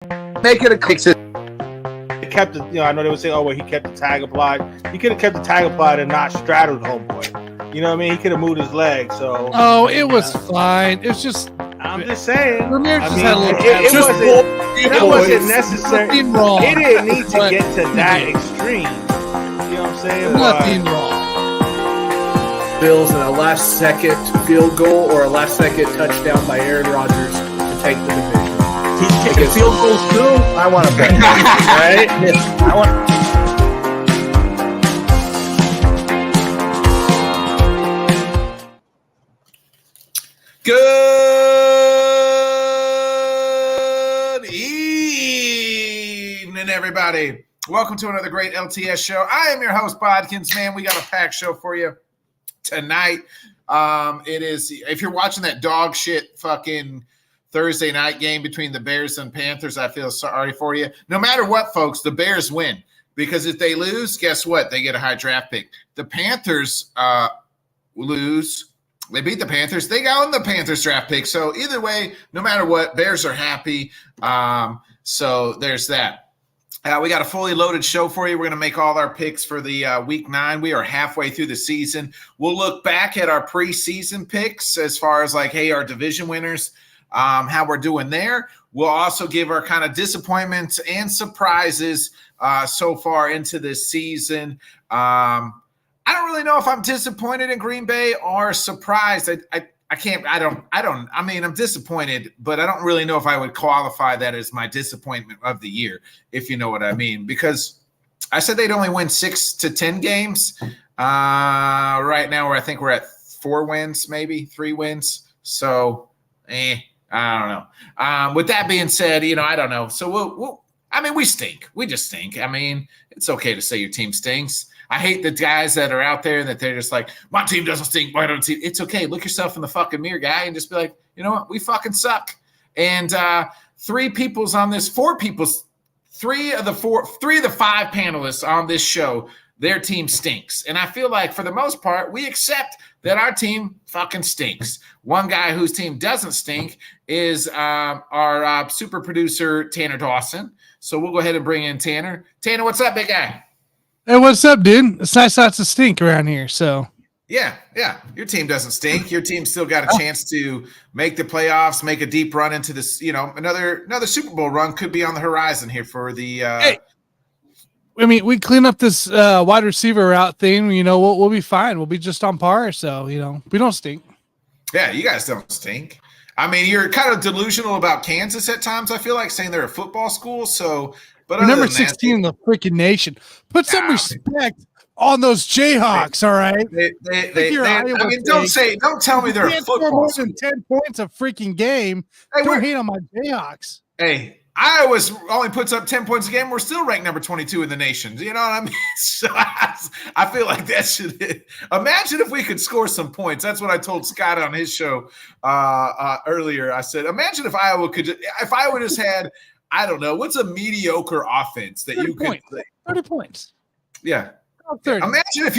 Make it a click. Kept it, I know they would say, "Oh, well, he kept the tag applied." He could have kept the tag applied and not straddled homeboy. You know what I mean? He could have moved his leg. So. Oh, it was fine. It's just. I'm just saying. Ramirez I just mean, had a little. it wasn't necessary. Wrong. It didn't need to get to that extreme. You know what I'm saying? Nothing wrong. Bills in a last-second field goal or a last-second touchdown by Aaron Rodgers to take the division. He's kicking field goals too. I want to bet. Right? Yes. I want. Good evening, everybody. Welcome to another great LTS show. I am your host, Bodkins. Man, we got a packed show for you tonight. It is, if you're watching that dog shit fucking Thursday night game between the Bears and Panthers, I feel sorry for you. No matter what, folks, the Bears win. Because if they lose, guess what? They get a high draft pick. The Panthers lose. They beat the Panthers. They got on the Panthers draft pick. So either way, no matter what, Bears are happy. So there's that. We got a fully loaded show for you. We're going to make all our picks for the week 9. We are halfway through the season. We'll look back at our preseason picks as far as like, hey, our division winners, how we're doing there. We'll also give our kind of disappointments and surprises so far into this season. I don't really know if I'm disappointed in Green Bay or surprised. I mean, I'm disappointed, but I don't really know if I would qualify that as my disappointment of the year, if you know what I mean, because I said they'd only win 6 to 10 games. Right now, I think we're at 4 wins, maybe 3 wins. So, I don't know. With that being said, I don't know. So we stink. We just stink. I mean, it's okay to say your team stinks. I hate the guys that are out there that they're just like, my team doesn't stink. Why don't you? It's okay. Look yourself in the fucking mirror, guy, and just be like, you know what? We fucking suck. And 3 of the 5 panelists on this show, their team stinks. And I feel like for the most part, we accept that our team fucking stinks. One guy whose team doesn't stink is our super producer, Tanner Dawson. So we'll go ahead and bring in Tanner. Tanner, what's up, big guy? Hey, what's up, dude? It's nice not to stink around here. So yeah. Your team doesn't stink. Your team's still got a chance to make the playoffs, make a deep run into this. Another Super Bowl run could be on the horizon here for the. Hey. I mean, we clean up this wide receiver route thing. We'll be fine. We'll be just on par. So we don't stink. Yeah, you guys don't stink. I mean, you're kind of delusional about Kansas at times. I feel like saying they're a football school. So. But number 16 in the freaking nation. Put some respect on those Jayhawks, all right? Don't tell me they're a football more than 10 points a freaking game. Hey, don't hate on my Jayhawks. Hey, Iowa only puts up 10 points a game. We're still ranked number 22 in the nation. You know what I mean? So I feel like that should – imagine if we could score some points. That's what I told Scott on his show earlier. I said, imagine if Iowa just had – I don't know. What's a mediocre offense that you could play? 30 points. Yeah. 30. Imagine if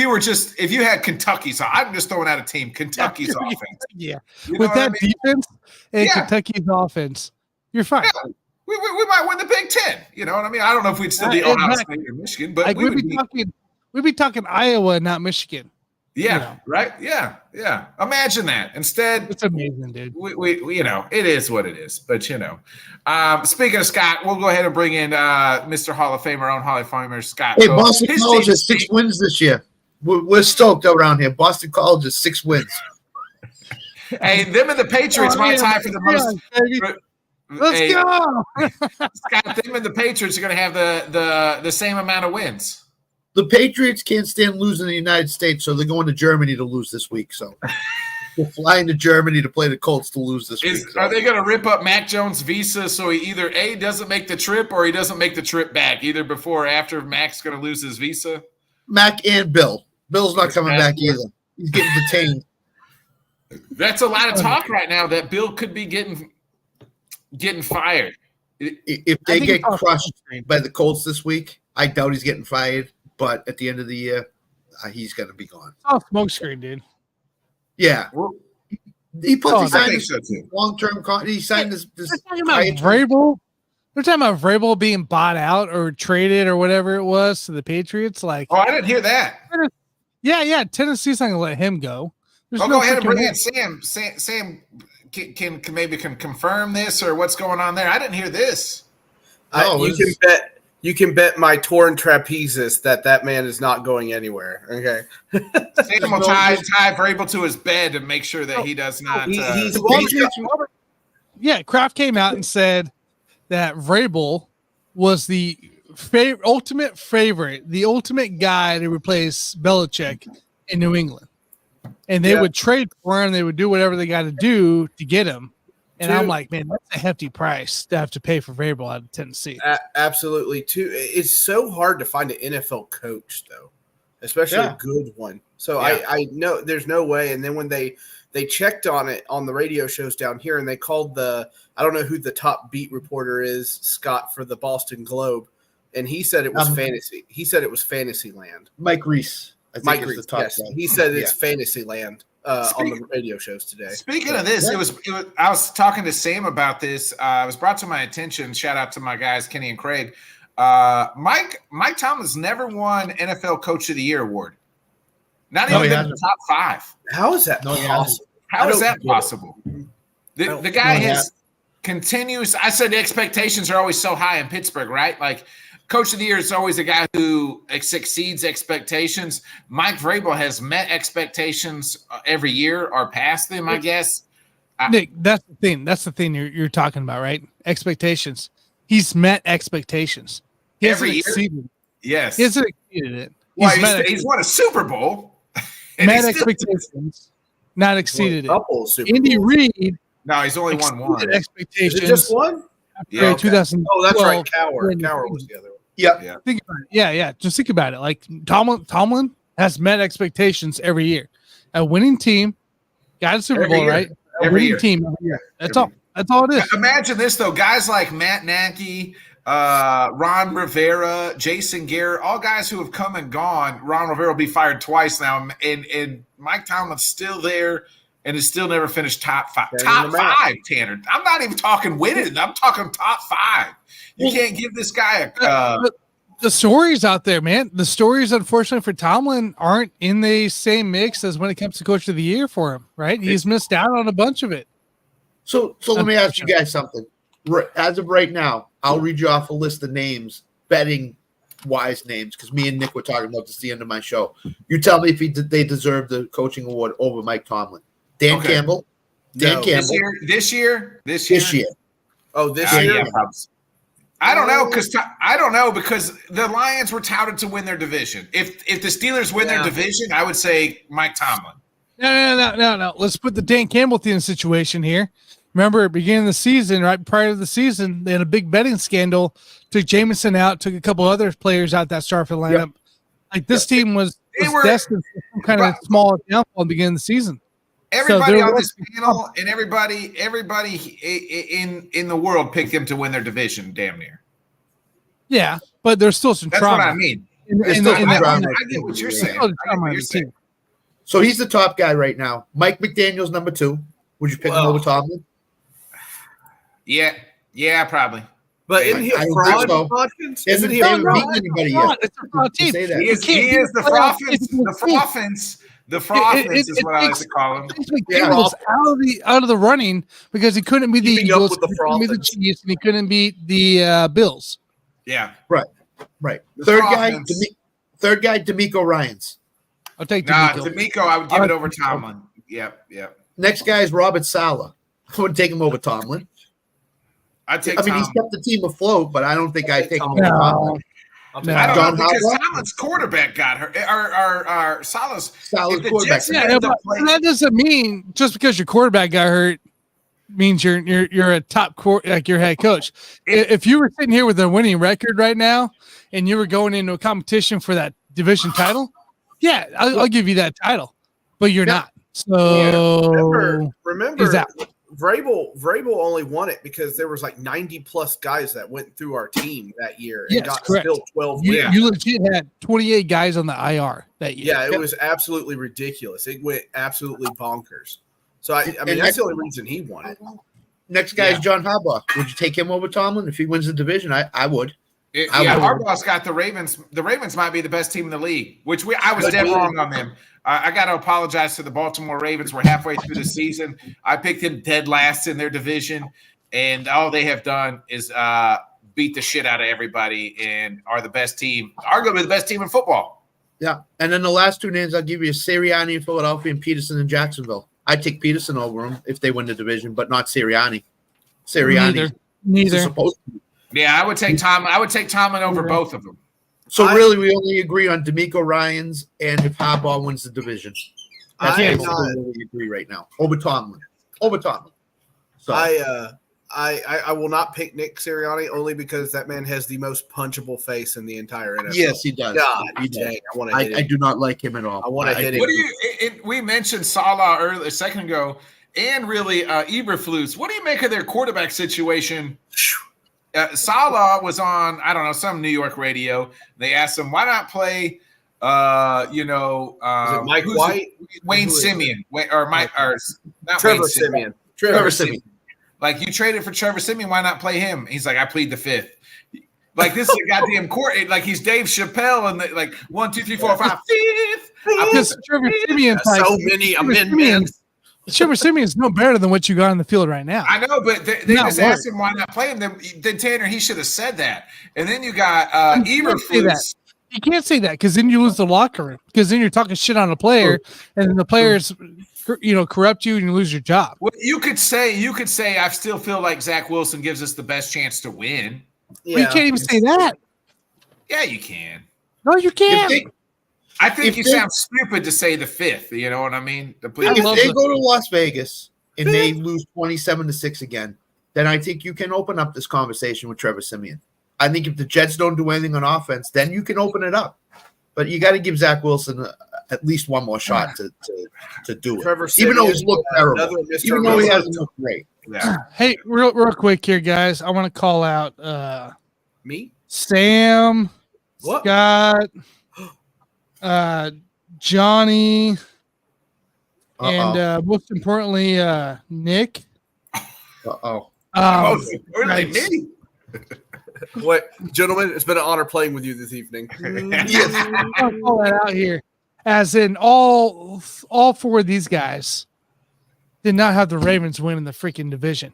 you had Kentucky's. I'm just throwing out a team. Kentucky's offense. Yeah. With that defense and Kentucky's offense, you're fine. Yeah. We might win the Big Ten. You know what I mean? I don't know if we'd still be Ohio State or Michigan, but we'd be talking Iowa, not Michigan. Yeah, right? Yeah. Imagine that. Instead, it's amazing, dude. We it is what it is. But, speaking of Scott, we'll go ahead and bring in Mr. Hall of Famer, own Hall of Famer, Scott Hey, Cobe. Boston College has 6 wins this year. We're stoked around here. Boston College has 6 wins. Hey, them and the Patriots might tie for the most. Let's go. Scott, them and the Patriots are going to have the same amount of wins. The Patriots can't stand losing in the United States, so they're going to Germany to lose this week. So we're flying to Germany to play the Colts to lose this week. So. Are they going to rip up Mac Jones' visa so he either A, doesn't make the trip or he doesn't make the trip back, either before or after Mac's going to lose his visa? Mac and Bill. Bill's not coming back either. He's getting detained. That's a lot of talk right now that Bill could be getting fired. If they get crushed by the Colts this week, I doubt he's getting fired. But at the end of the year, he's going to be gone. Oh, smoke screen, dude. Yeah. Well, he signed this long-term contract. He signed this Vrabel. We're talking about Vrabel being bought out or traded or whatever it was to the Patriots. Like, Oh, I didn't hear that. yeah. Tennessee's not gonna let him go. There's Go ahead and bring way. in Sam. Sam can maybe confirm this or what's going on there. I didn't hear this. You can bet my torn trapezes that man is not going anywhere. Okay. Sam will tie Vrabel to his bed and make sure that he does not. Kraft came out and said that Vrabel was the ultimate favorite, the ultimate guy to replace Belichick in New England. And they would trade for him. They would do whatever they got to do to get him. And I'm like, man, that's a hefty price to have to pay for Vrabel out of Tennessee. Absolutely. It's so hard to find an NFL coach, though, especially a good one. So I know there's no way. And then when they checked on it on the radio shows down here, and they called I don't know who the top beat reporter is, Scott, for the Boston Globe, and he said it was fantasy. He said it was fantasy land. Mike Reese. Mike Reese, yes. He said it's fantasy land on the radio shows today. Speaking of this, it was. I was talking to Sam about this. It was brought to my attention. Shout out to my guys, Kenny and Craig. Mike Tomlin's never won NFL Coach of the Year award. Not even in the top 5. How is that possible? How is that possible? The guy has continuous. I said the expectations are always so high in Pittsburgh, right? Like, Coach of the Year is always a guy who exceeds expectations. Mike Vrabel has met expectations every year or passed them, I guess. Nick, that's the thing. That's the thing you're talking about, right? Expectations. He's met expectations. He Every hasn't year? exceeded. Yes. He hasn't exceeded it. He's won a Super Bowl. Met expectations, not exceeded it. Andy Reid. No, he's only won one. Expectations. Is it just one? Yeah. 2012. Oh, that's right. Cower was the other one. Yeah. Think about it. Yeah. Just think about it. Like Tomlin has met expectations every year. A winning team got a Super Bowl, right? Every year. Team every year. That's all. That's all it is. Imagine this though, guys like Matt Nagy, Ron Rivera, Jason Garrett, all guys who have come and gone. Ron Rivera will be fired twice now, and Mike Tomlin's still there and has still never finished top 5. Top 5, Tanner. I'm not even talking winning. I'm talking top 5. You can't give this guy the stories out there, man. The stories, unfortunately, for Tomlin aren't in the same mix as when it comes to Coach of the Year for him, right? He's missed out on a bunch of it. So let me ask you guys something. As of right now, I'll read you off a list of names, betting wise names, because me and Nick were talking about this at the end of my show. You tell me if they deserve the coaching award over Mike Tomlin. Dan Campbell. This year. Oh, this year. Yeah. I don't know because the Lions were touted to win their division. If the Steelers win their division, I would say Mike Tomlin. No. Let's put the Dan Campbell thing in situation here. Remember, at the beginning of the season, right prior to the season, they had a big betting scandal. Took Jameson out, took a couple other players out that start for the lineup. Yep. Like this team was destined for some kind of small downfall at the beginning of the season. Everybody on this panel and everybody in the world picked them to win their division, damn near. Yeah, but there's still some trauma. That's what I mean. I get what you're saying. So he's the top guy right now. Mike McDaniel's number 2. Would you pick him over Tomlin? Yeah, probably. But isn't he a fraud? Isn't he beating anybody yet? It's a fraud team. He is the Froffins. The Froffins is what I like to call him. McDaniel's out of the running because he couldn't beat the Eagles, he couldn't beat the Chiefs, and he couldn't beat the Bills. Yeah. Right. Third guy, D'Amico Ryans. I'll take D'Amico. D'Amico, I would give it over Tomlin. Yep. Next guy is Robert Saleh. I would take him over Tomlin. I'd take Tomlin. He's kept the team afloat, but I don't think I'd take him over Tomlin. I don't know because Tomlin's quarterback got hurt. Our Saleh's quarterback. That doesn't mean just because your quarterback got hurt means you're a top like your head coach. If you were sitting here with a winning record right now and you were going into a competition for that division title, I'll give you that title, but you're not. So remember Vrabel only won it because there was like 90 plus guys that went through our team that year and got still 12 wins. You legit had 28 guys on the IR that year. Yeah, it was absolutely ridiculous. It went absolutely bonkers. So I mean that's the only reason he won it. Next guy is John Harbaugh. Would you take him over Tomlin if he wins the division? I would. Harbaugh's got the Ravens. The Ravens might be the best team in the league, which I was dead wrong on them. I got to apologize to the Baltimore Ravens. We're halfway through the season. I picked them dead last in their division, and all they have done is beat the shit out of everybody and are the best team, arguably the best team in football. Yeah, and then the last two names I'll give you is Sirianni in Philadelphia and Peterson in Jacksonville. I'd take Peterson over him if they win the division, but not Sirianni. Neither. Supposed to. Yeah, I would take Tomlin over both of them. So really, we only agree on DeMeco Ryans and if Harbaugh wins the division. That's what we really agree right now. Over Tomlin. So I will not pick Nick Sirianni only because that man has the most punchable face in the entire NFL. Yes, he does. God, he does. dang, I want to hit him. I do not like him at all. I want to hit him. We mentioned Salah a second ago, and really Eberflus. What do you make of their quarterback situation? Salah was on, I don't know, some New York radio. They asked him, why not play, is it Mike White? Wayne Simeon. Trevor Simeon. Trevor Simeon. Like, you traded for Trevor Simeon, why not play him? He's like, I plead the fifth. Like, this is a goddamn court. Like, he's Dave Chappelle and like 1, 2, 3, 4, 5, fifth. Because Trevor Simeon so many amendments. Trevor Simeon is no better than what you got on the field right now. I know, but they just asked him why not play him. Then Tanner, he should have said that. And then you got Eberflus. You can't say that because then you lose the locker room. Because then you're talking shit on a player, and then the players, corrupt you and you lose your job. Well, you could say, I still feel like Zach Wilson gives us the best chance to win. Yeah. But you can't even say that. Yeah, you can. No, you can't. I think you sound stupid to say the fifth. You know what I mean? If they go to Las Vegas and they lose 27-6 again, then I think you can open up this conversation with Trevor Simeon. I think if the Jets don't do anything on offense, then you can open it up. But you got to give Zach Wilson at least one more shot to do it. Trevor even though he's looked terrible, even though he hasn't looked great. Yeah. Hey, real quick here, guys. I want to call out me, Sam, Scott. Johnny, and most importantly, Nick. Me. What, gentlemen? It's been an honor playing with you this evening. Yes, I'll call that out here. As in, all four of these guys did not have the Ravens winning the freaking division,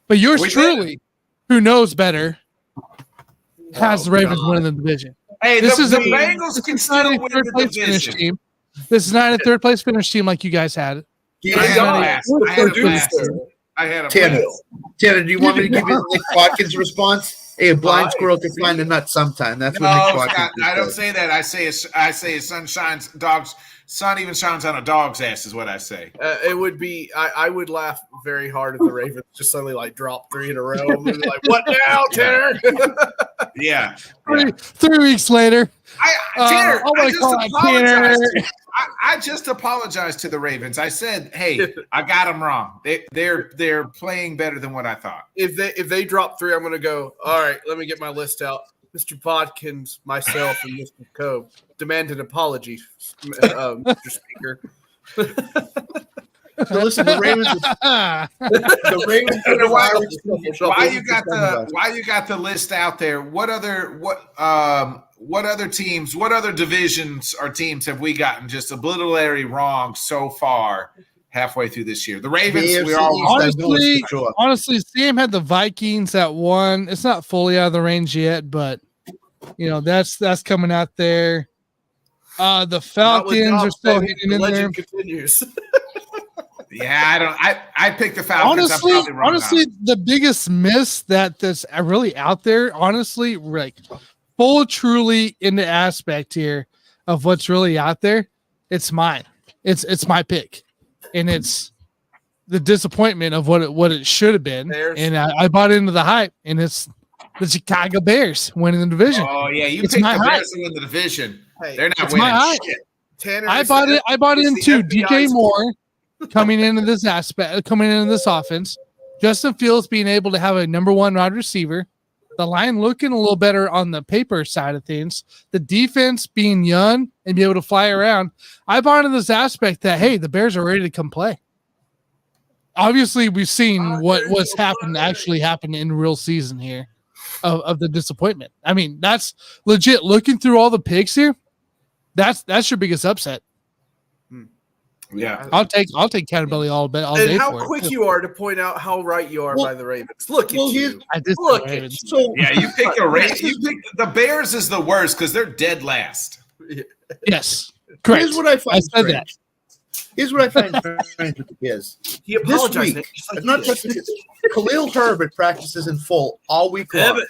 but yours truly, who knows better, has the Ravens winning the division. Hey, this is the Bengals can still win the division. Team. This is not a third place finish team like you guys had. I had a Tanner, do you want me to give you Nick Bodkins' response? Hey, a blind squirrel can find a nut sometime. That's what Nick Bodkins I don't say that. I say his sun even shines on a dog's ass is what I say. It would be I would laugh very hard if the Ravens just suddenly drop 3 in a row and be like, what now, Tanner? Yeah. 3 weeks later. Tanner, I just apologized to the Ravens. I said, hey, I got them wrong. They're playing better than what I thought. If they drop 3, I'm going to go, all right, let me get my list out. Mr. Bodkins, myself, and Mr. Cobe demand an apology, Mr. Speaker. So listen, the Ravens. Why you got the list out there? What other teams? What other divisions or teams have we gotten just obliterated wrong so far? Halfway through this year, the Ravens. Honestly, Sam had the Vikings at 1. It's not fully out of the range yet, but that's coming out there. The Falcons are still hitting in there. Continues. Yeah, I picked the Falcons. Honestly, the biggest miss that's really out there, honestly, truly in the aspect here of what's really out there, it's mine. It's my pick, and it's the disappointment of what it should have been. Bears. And I bought into the hype, and it's the Chicago Bears winning the division. Oh yeah, you picked the Bears to win the division. Hey, they're not winning shit. Tanner, I bought into DJ Moore coming into this offense. Justin Fields being able to have a number 1 wide receiver. The line looking a little better on the paper side of things. The defense being young and be able to fly around. I bought into this aspect that, hey, the Bears are ready to come play. obviously we've seen what's happened actually happened in real season here of the disappointment. I mean, that's legit. Looking through all the picks here, that's your biggest upset. Yeah, I'll take accountability all day. And how for quick it. you are to point out how right you are by the Ravens. Look at you. I just Look the at Ravens. you. So yeah. You picked the Bears is the worst because they're dead last. Yes, correct. here's what I find said that. strange. Here's what I find strange with the Bears. He This apologized. week, just like not you just did. because Khalil Herbert practices in full all week long,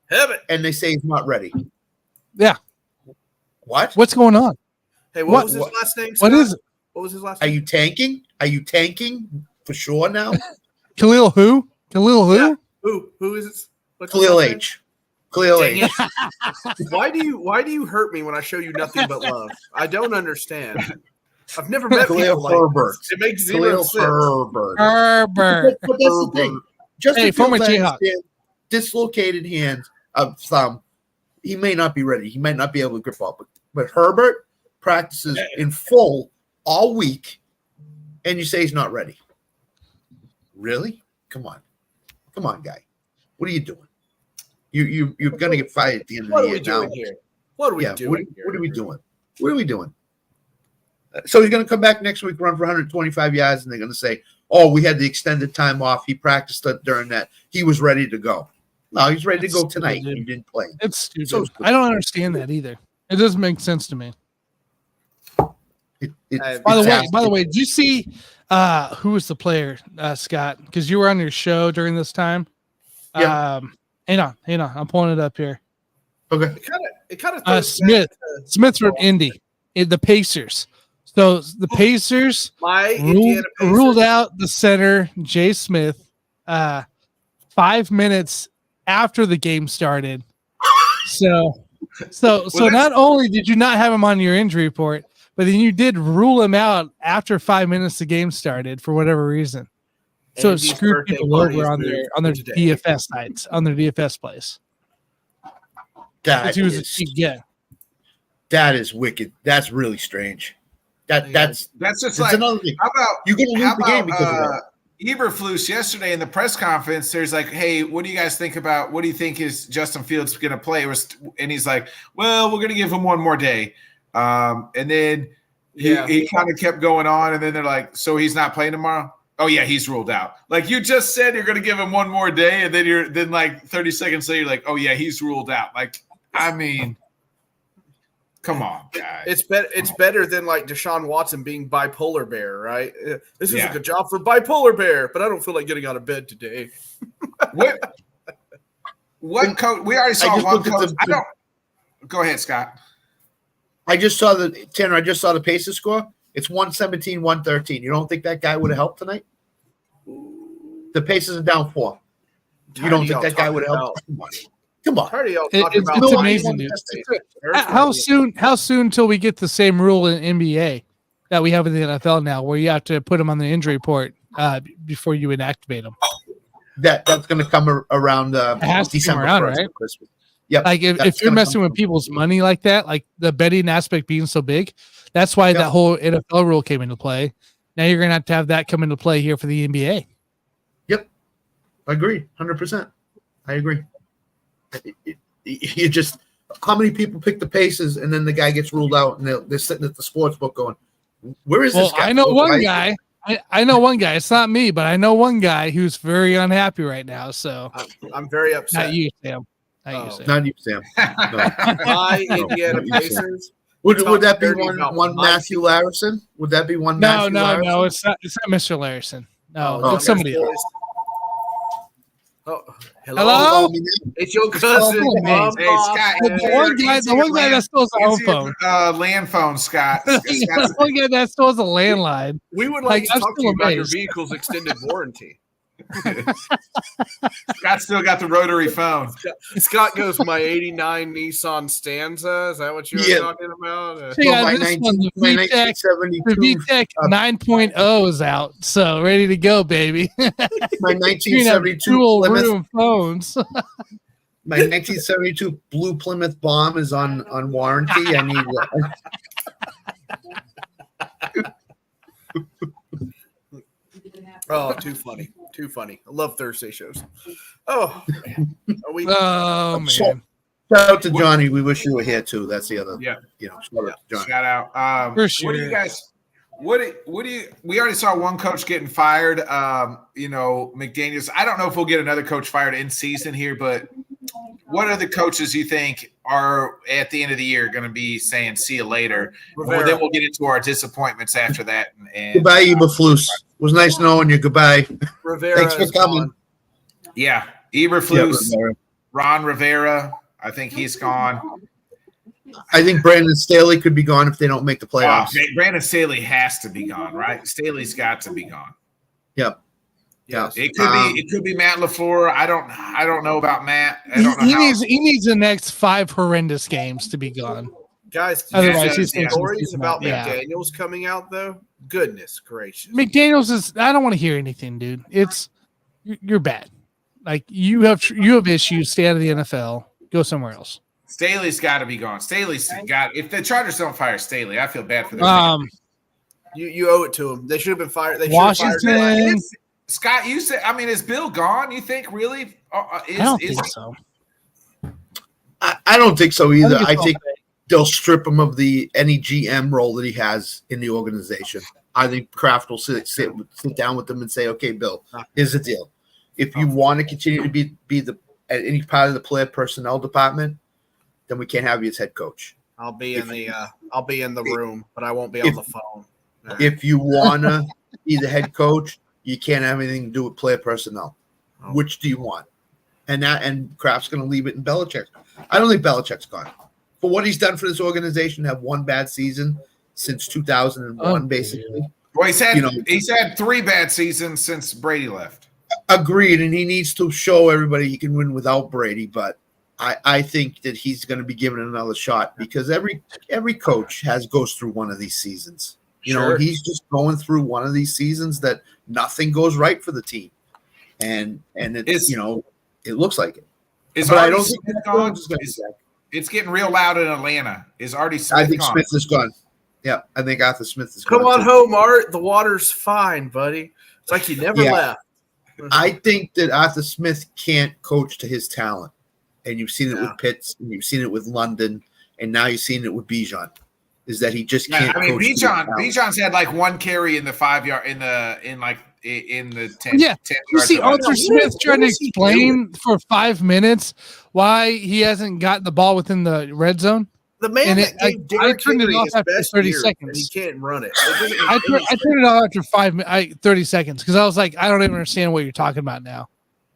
Herbert. and they say he's not ready. Yeah. What? What's going on? Hey, What- what was his last name? What Scott? is it? What was his last Are name? you tanking? Are you tanking for sure now? Khalil who? Khalil who? Yeah. Who is it? What's his Khalil last name? H. Khalil Dang H. Why do you hurt me when I show you nothing but love? I don't understand. I've never met Khalil people like Herbert. this. It makes zero Khalil sense. Herbert. Herbert. But that's the thing. Justin Hey, former Fields Jayhawk. has dislocated hands of thumb. He may not be ready. He might not be able to grip up. But Herbert practices in full all week, and you say he's not ready. Really? Come on, guy. What are you doing? You're gonna get fired at the end of What the are we year now. doing here? What are we Yeah. doing here? What are we doing? What are we doing? So he's going to come back next week, run for 125 yards, and they're going to say, "Oh, we had the extended time off. He practiced it during that. He was ready to go." No, he's ready to go tonight. He didn't play. It's stupid. So stupid. I don't understand that either. It doesn't make sense to me. By the way, did you see who was the player, Scott? Because you were on your show during this time. Yeah. Hang on. I'm pulling it up here. Okay. It kind of throws Smith from Indy, the Pacers. So the Pacers my Indiana Pacers. ruled out the center Jay Smith 5 minutes after the game started. So not only did you not have him on your injury report, but then you did rule him out after 5 minutes the game started for whatever reason. So Andy's it screwed birthday people party over is on their moved today. DFS sites, on their DFS place. That He was a is, cheap get. that is wicked. That's really strange. That's That's just that's like another thing. how about You're going to lose the game because of that. Eberflus yesterday in the press conference, there's like, hey, what do you guys think about what do you think is Justin Fields going to play? And he's like, well, we're going to give him one more day. And then he kind of kept going on. And then they're like, so he's not playing tomorrow? Oh, yeah, he's ruled out. Like you just said, you're going to give him one more day. And then like 30 seconds later, you're like, oh, yeah, he's ruled out. Like, I mean, come on, guys. It's better than like Deshaun Watson being bipolar bear, right? This is a good job for bipolar bear, but I don't feel like getting out of bed today. What coach? We already saw one coach. Go ahead, Scott. I just saw the Pacers score. It's 117-113. You don't think that guy would have helped tonight? The Pacers are down 4. You don't think that guy would have helped? Come on. It's amazing, dude. How soon till we get the same rule in NBA that we have in the NFL now, where you have to put them on the injury report before you inactivate them? That's going to come around December around, 1st, right? Christmas. Yep. Like if you're messing with people's money like that, like the betting aspect being so big, that's why that whole NFL rule came into play. Now you're going to have that come into play here for the NBA. Yep. I agree. 100%. I agree. You just, how many people pick the Pacers and then the guy gets ruled out and they're sitting at the sports book going, where is this guy? I know one guy. I know one guy. It's not me, but I know one guy who's very unhappy right now. So I'm very upset. Not you, Sam. Not you, Sam. No. My Indiana Pacers. Would that be one Matthew Larison? Would that be one? No, Matthew no, Larison? it's not Mr. Larison. No, Oh, it's somebody else. Oh, hello? It's your cousin. Hey, Scott. The one guy that stole his own phone. Land phone, Scott. The one guy that stole a landline. We would like to I'm talk to still you about your amazed. vehicle's extended warranty. Scott still got the rotary phone. Scott goes, my 89 Nissan Stanza. Is that what you were talking about? Yeah, this one, the VTEC 9.0 is out. So ready to go, baby. My 1972 dual Plymouth, room phones. my 1972 blue Plymouth Bomb is on warranty. I need Oh, too funny. Too funny. I love Thursday shows. Oh, man. Are we? Oh man. Shout out to Johnny. We wish you were here too. That's the other. Yeah. Shout out to Johnny. Shout out. For What do sure. you guys? What do you? We already saw one coach getting fired. McDaniels. I don't know if we'll get another coach fired in season here, but what are the coaches you think are at the end of the year going to be saying "see you later"? Well, then we'll get into our disappointments after that. And Goodbye, Eberflus. Was nice knowing you. Goodbye. Rivera Thanks for is coming. gone. yeah, Eberflus, Yeah, Ron Rivera. I think he's gone. I think Brandon Staley could be gone if they don't make the playoffs. Brandon Staley has to be gone, right? Staley's got to be gone. Yep. Yes. It could be Matt LaFleur. I don't know about Matt. I don't know He needs the next 5 horrendous games to be gone. Guys, Otherwise, these he's stories about yeah. McDaniels coming out, though, goodness gracious. McDaniels is. I don't want to hear anything, dude. You're bad. Like you have issues. Stay out of the NFL. Go somewhere else. Staley's got to be gone. Staley's got. If the Chargers don't fire Staley, I feel bad for them. You owe it to them. They should have been fired. They should have fired Washington. Scott, you said. I mean, is Bill gone? You think really? I don't think so. I don't think so either. I it's think they'll strip him of any GM role that he has in the organization. I think Kraft will sit down with them and say, "Okay, Bill, here's the deal. If you want to continue to be at any part of the player personnel department, then we can't have you as head coach. I'll be in the room, but I won't be on the phone. If you want to be the head coach, you can't have anything to do with player personnel. Oh. Which do you want?" And Kraft's going to leave it in Belichick. I don't think Belichick's gone. For what he's done for this organization, have one bad season since 2001, basically. Well, he's had 3 bad seasons since Brady left. Agreed, and he needs to show everybody he can win without Brady. But I think that he's going to be given another shot because every coach goes through one of these seasons. You know, he's just going through one of these seasons that nothing goes right for the team, and it looks like it. Is I Artie don't Smith think gone? Smith It's getting real loud in Atlanta. Is Artie Smith I think gone? Smith is gone. Yeah, I think Arthur Smith is Come gone. on home, Art. The water's fine, buddy. It's like you never left. I think that Arthur Smith can't coach to his talent. And you've seen it with Pitts, and you've seen it with London, and now you've seen it with Bijan. Is that he just can't coach to his talent. Bijan's had like 1 carry in the 5 yard in the 10. Yeah, 10 you yard see line. Arthur Smith trying to explain for 5 minutes why he hasn't got the ball within the red zone. The man And that gave Derrick turned it Henry off his after best 30 years, seconds. and he can't run it. I turned it off after 30 seconds because I was like, I don't even understand what you're talking about now.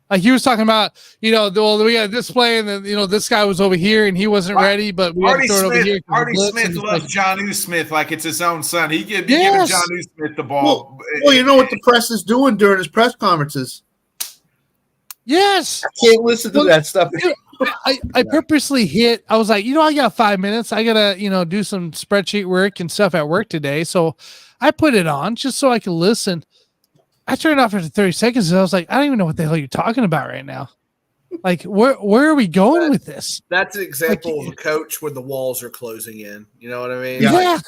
Like he was talking about, we had this play, and then this guy was over here and he wasn't ready, but we had to throw it over here. Artie Smith loves Jonnu Smith like it's his own son. He could be giving Jonnu Smith the ball. Well, you know what the press is doing during his press conferences? Yes. I can't listen to that stuff. I purposely hit. I was like, I got 5 minutes. I gotta, do some spreadsheet work and stuff at work today. So I put it on just so I could listen. I turned it off after 30 seconds, and I was like, I don't even know what the hell you're talking about right now. Like, where are we going with this? That's an example of a coach when the walls are closing in. You know what I mean? Yeah.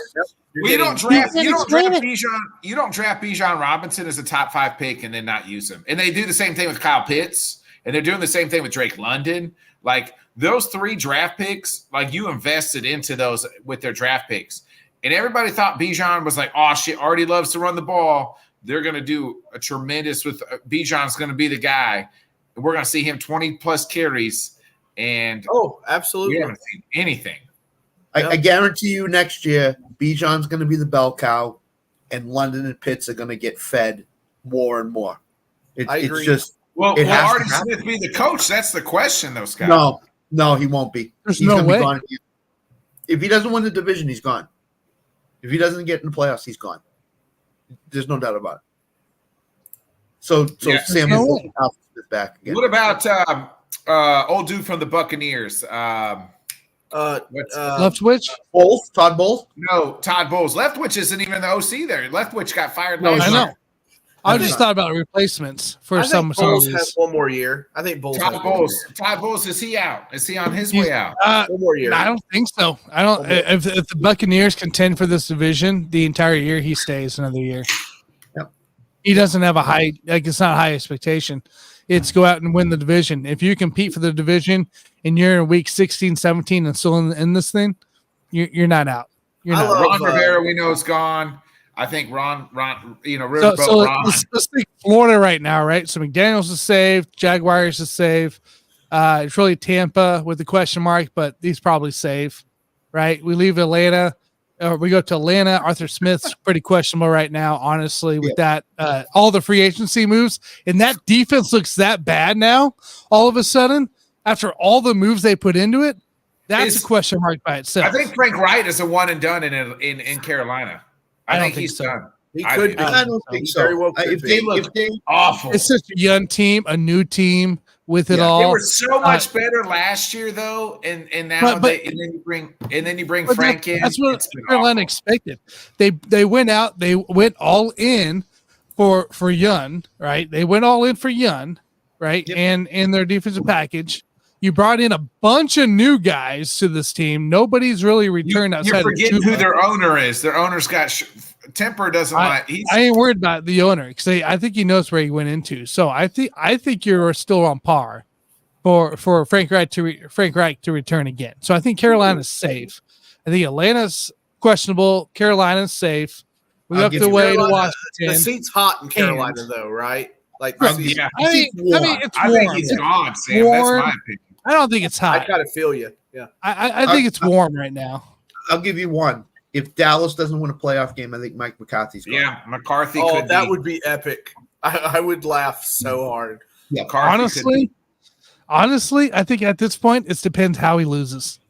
You don't draft Bijan. You don't draft Bijan Robinson as a top 5 pick and then not use him. And they do the same thing with Kyle Pitts, and they're doing the same thing with Drake London. Like those 3 draft picks, like you invested into those with their draft picks, and everybody thought Bijan was like, oh shit, Artie loves to run the ball. They're going to do a tremendous with Bijan's going to be the guy. We're going to see him 20 plus carries, and absolutely, we haven't seen anything. I guarantee you next year, Bijan's going to be the bell cow, and London and Pitts are going to get fed more and more. I agree. It's just will Artie Smith be the coach? That's the question, though, Scott. No, he won't be. He's no way. Be gone. If he doesn't win the division, he's gone. If he doesn't get in the playoffs, he's gone. There's no doubt about it. So Sam is back again. What about old dude from the Buccaneers? Leftwich? Todd Bowles? No, Todd Bowles. Leftwich isn't even the OC there. Leftwich got fired. No, last I know. year. I just thought about replacements for some of Bowles these. has one more year. I think Bowles. Todd Bowles, is he out? Is he on his way out? One more year. I don't think so. I don't. If the Buccaneers contend for this division the entire year, he stays another year. Yep. He doesn't have a high, like it's not a high expectation. It's go out and win the division. If you compete for the division and you're in week 16, 17 and still in this thing, you're not out. You're not out. Ron Rivera, we know is gone. I think Ron, Riverboat So Ron. let's take Florida right now, right? So McDaniels is safe, Jaguars is safe. It's really Tampa with the question mark, but he's probably safe, right? We leave Atlanta. We go to Atlanta. Arthur Smith's pretty questionable right now, honestly, with that. All the free agency moves. And that defense looks that bad now, all of a sudden, after all the moves they put into it. That's a question mark by itself. I think Frank Wright is a one and done in Carolina. I think he's done. He could. I don't think so. Very well If they Awful. It's such a young team, a new team with it all. They were so much better last year, though, and now and then you bring Frank in. That's what Carolina expected. They went out. They went all in for Young, right? They went all in for Young, right? Yep. And in their defensive package. You brought in a bunch of new guys to this team. Nobody's really returned outside. You're forgetting who their owner is. Their owner's got temper. Doesn't like. I ain't worried about the owner because I think he knows where he went into. So I think you're still on par for Frank Reich to return again. So I think Carolina's safe. I think Atlanta's questionable. Carolina's safe. We have to wait to Washington. The seat's hot in Carolina, though, right? Like, I think it's warm. I think he's gone, Sam. That's my opinion. I don't think it's hot. I gotta feel you. Yeah. I think it's warm right now. I'll give you one. If Dallas doesn't win a playoff game, I think Mike McCarthy's gone. Yeah, McCarthy would be epic. I would laugh so hard. Yeah. Honestly, I think at this point it depends how he loses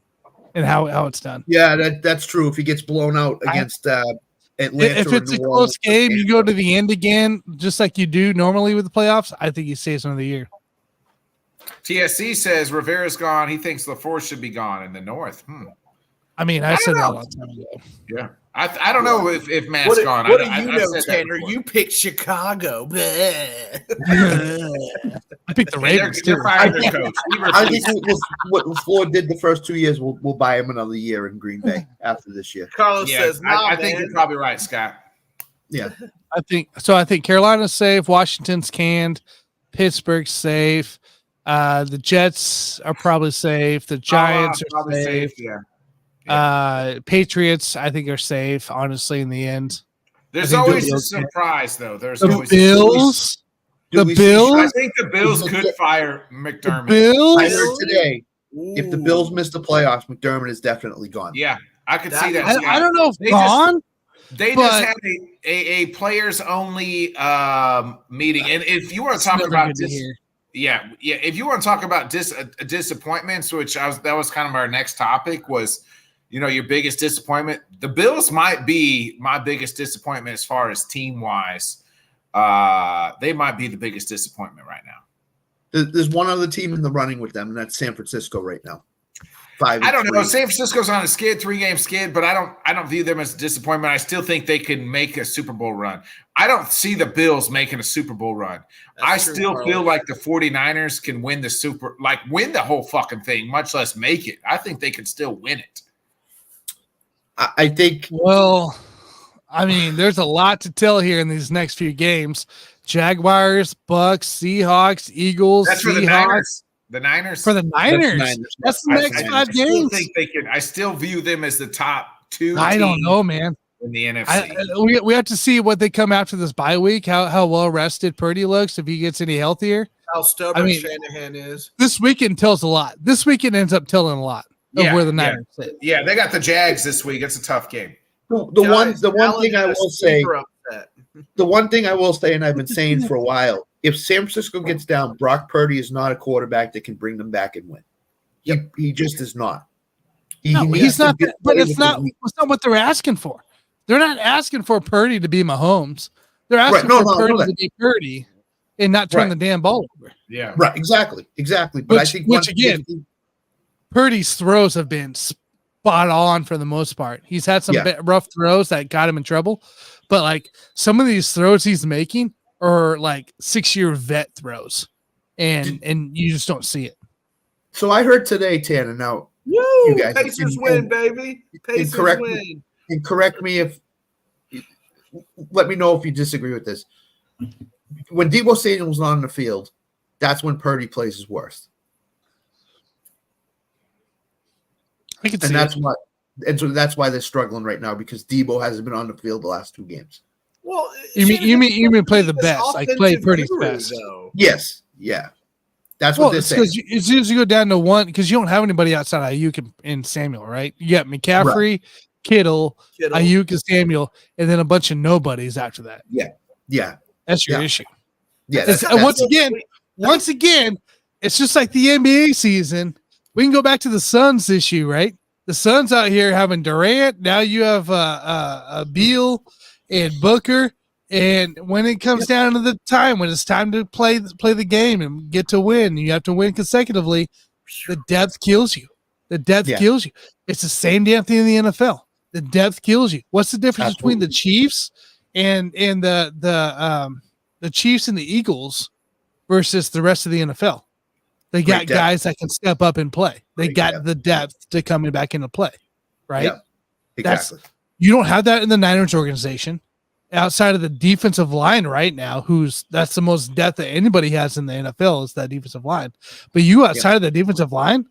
and how it's done. Yeah, that's true. If he gets blown out against Atlanta, if it's a close game, you go to the end again, just like you do normally with the playoffs. I think he stays another year. TSC says Rivera's gone. He thinks LaForce should be gone in the North. I mean, I said that a long time ago. Yeah. I don't know if Matt's gone. What do you know, Tanner? You picked Chicago. I picked the Ravens, too. I think what Floyd did the first 2 years, we'll buy him another year in Green Bay after this year. Carlos says, I think you're probably right, Scott. Yeah. I think Carolina's safe. Washington's canned. Pittsburgh's safe. The Jets are probably safe. The Giants are safe. Yeah. Patriots, I think, are safe, honestly, in the end. There's always a surprise, though. There's always Bills. I think the Bills could fire McDermott. I heard today, if the Bills miss the playoffs, McDermott is definitely gone. Yeah, I could see that. I don't know if gone. They just had a players-only meeting. And if you want to talk about this – if you want to talk about disappointments, which that was kind of our next topic was, your biggest disappointment. The Bills might be my biggest disappointment as far as team-wise. They might be the biggest disappointment right now. There's one other team in the running with them, and that's San Francisco right now. I don't know. San Francisco's on a skid, 3-game skid, but I don't view them as a disappointment. I still think they can make a Super Bowl run. I don't see the Bills making a Super Bowl run. I still feel like the 49ers can win the whole fucking thing, much less make it. I think they can still win it. I think. Well, I mean, there's a lot to tell here in these next few games. Jaguars, Bucks, Seahawks, Eagles. That's for the Niners. The Niners? For the Niners. That's the next 5 games. I still view them as the top 2 I don't know, man. In the NFC. We have to see what they come after this bye week, how well rested Purdy looks, if he gets any healthier. How stubborn Shanahan is. This weekend tells a lot. This weekend ends up telling a lot of where the Niners sit. Yeah, they got the Jags this week. It's a tough game. The one thing I will say, and I've been saying for a while, if San Francisco gets down, Brock Purdy is not a quarterback that can bring them back and win. He just is not. He's not. But it's not what they're asking for. They're not asking for Purdy to be Mahomes. They're asking for Purdy to be Purdy and not turn the damn ball over. Yeah. Right. Exactly. But I think Purdy's throws have been spot on for the most part. He's had some rough throws that got him in trouble, but like some of these throws he's making are like 6-year vet throws, and you just don't see it. So I heard today, Tanner. Now, you guys, Pacers win, baby. Pacers win. And correct me if. Let me know if you disagree with this. when Deebo Samuel's not on the field, that's when Purdy plays his worst. I can see And that's it. why, and so that's why they're struggling right now because Deebo hasn't been on the field the last 2 games. Well, You mean play the Shanahan's best, like play offensive Purdy's guru, best. though. Yes, yeah, that's Well, what they're it's saying. because as soon as you go down to one, because you don't have anybody outside of Ayuk and Samuel, right? You got McCaffrey, Kittle, Ayuk, and Samuel, and then a bunch of nobodies after that. Yeah, That's your Yeah. issue. yeah. It's- That's, once again, it's just like the NBA season. We can go back to the Suns issue, right? The Suns out here having Durant. Now you have Beal and Booker. And when it comes down to the time, when it's time to play the game and get to win, you have to win consecutively. The depth kills you. The depth kills you. It's the same damn thing in the NFL. The depth kills you. What's the difference between the Chiefs and the Chiefs and the Eagles versus the rest of the NFL? They got guys that can step up and play. They got the depth to come back into play, right? Yeah, exactly. You don't have that in the Niners organization. Outside of the defensive line right now, that's the most depth that anybody has in the NFL is that defensive line. But you outside of the defensive line,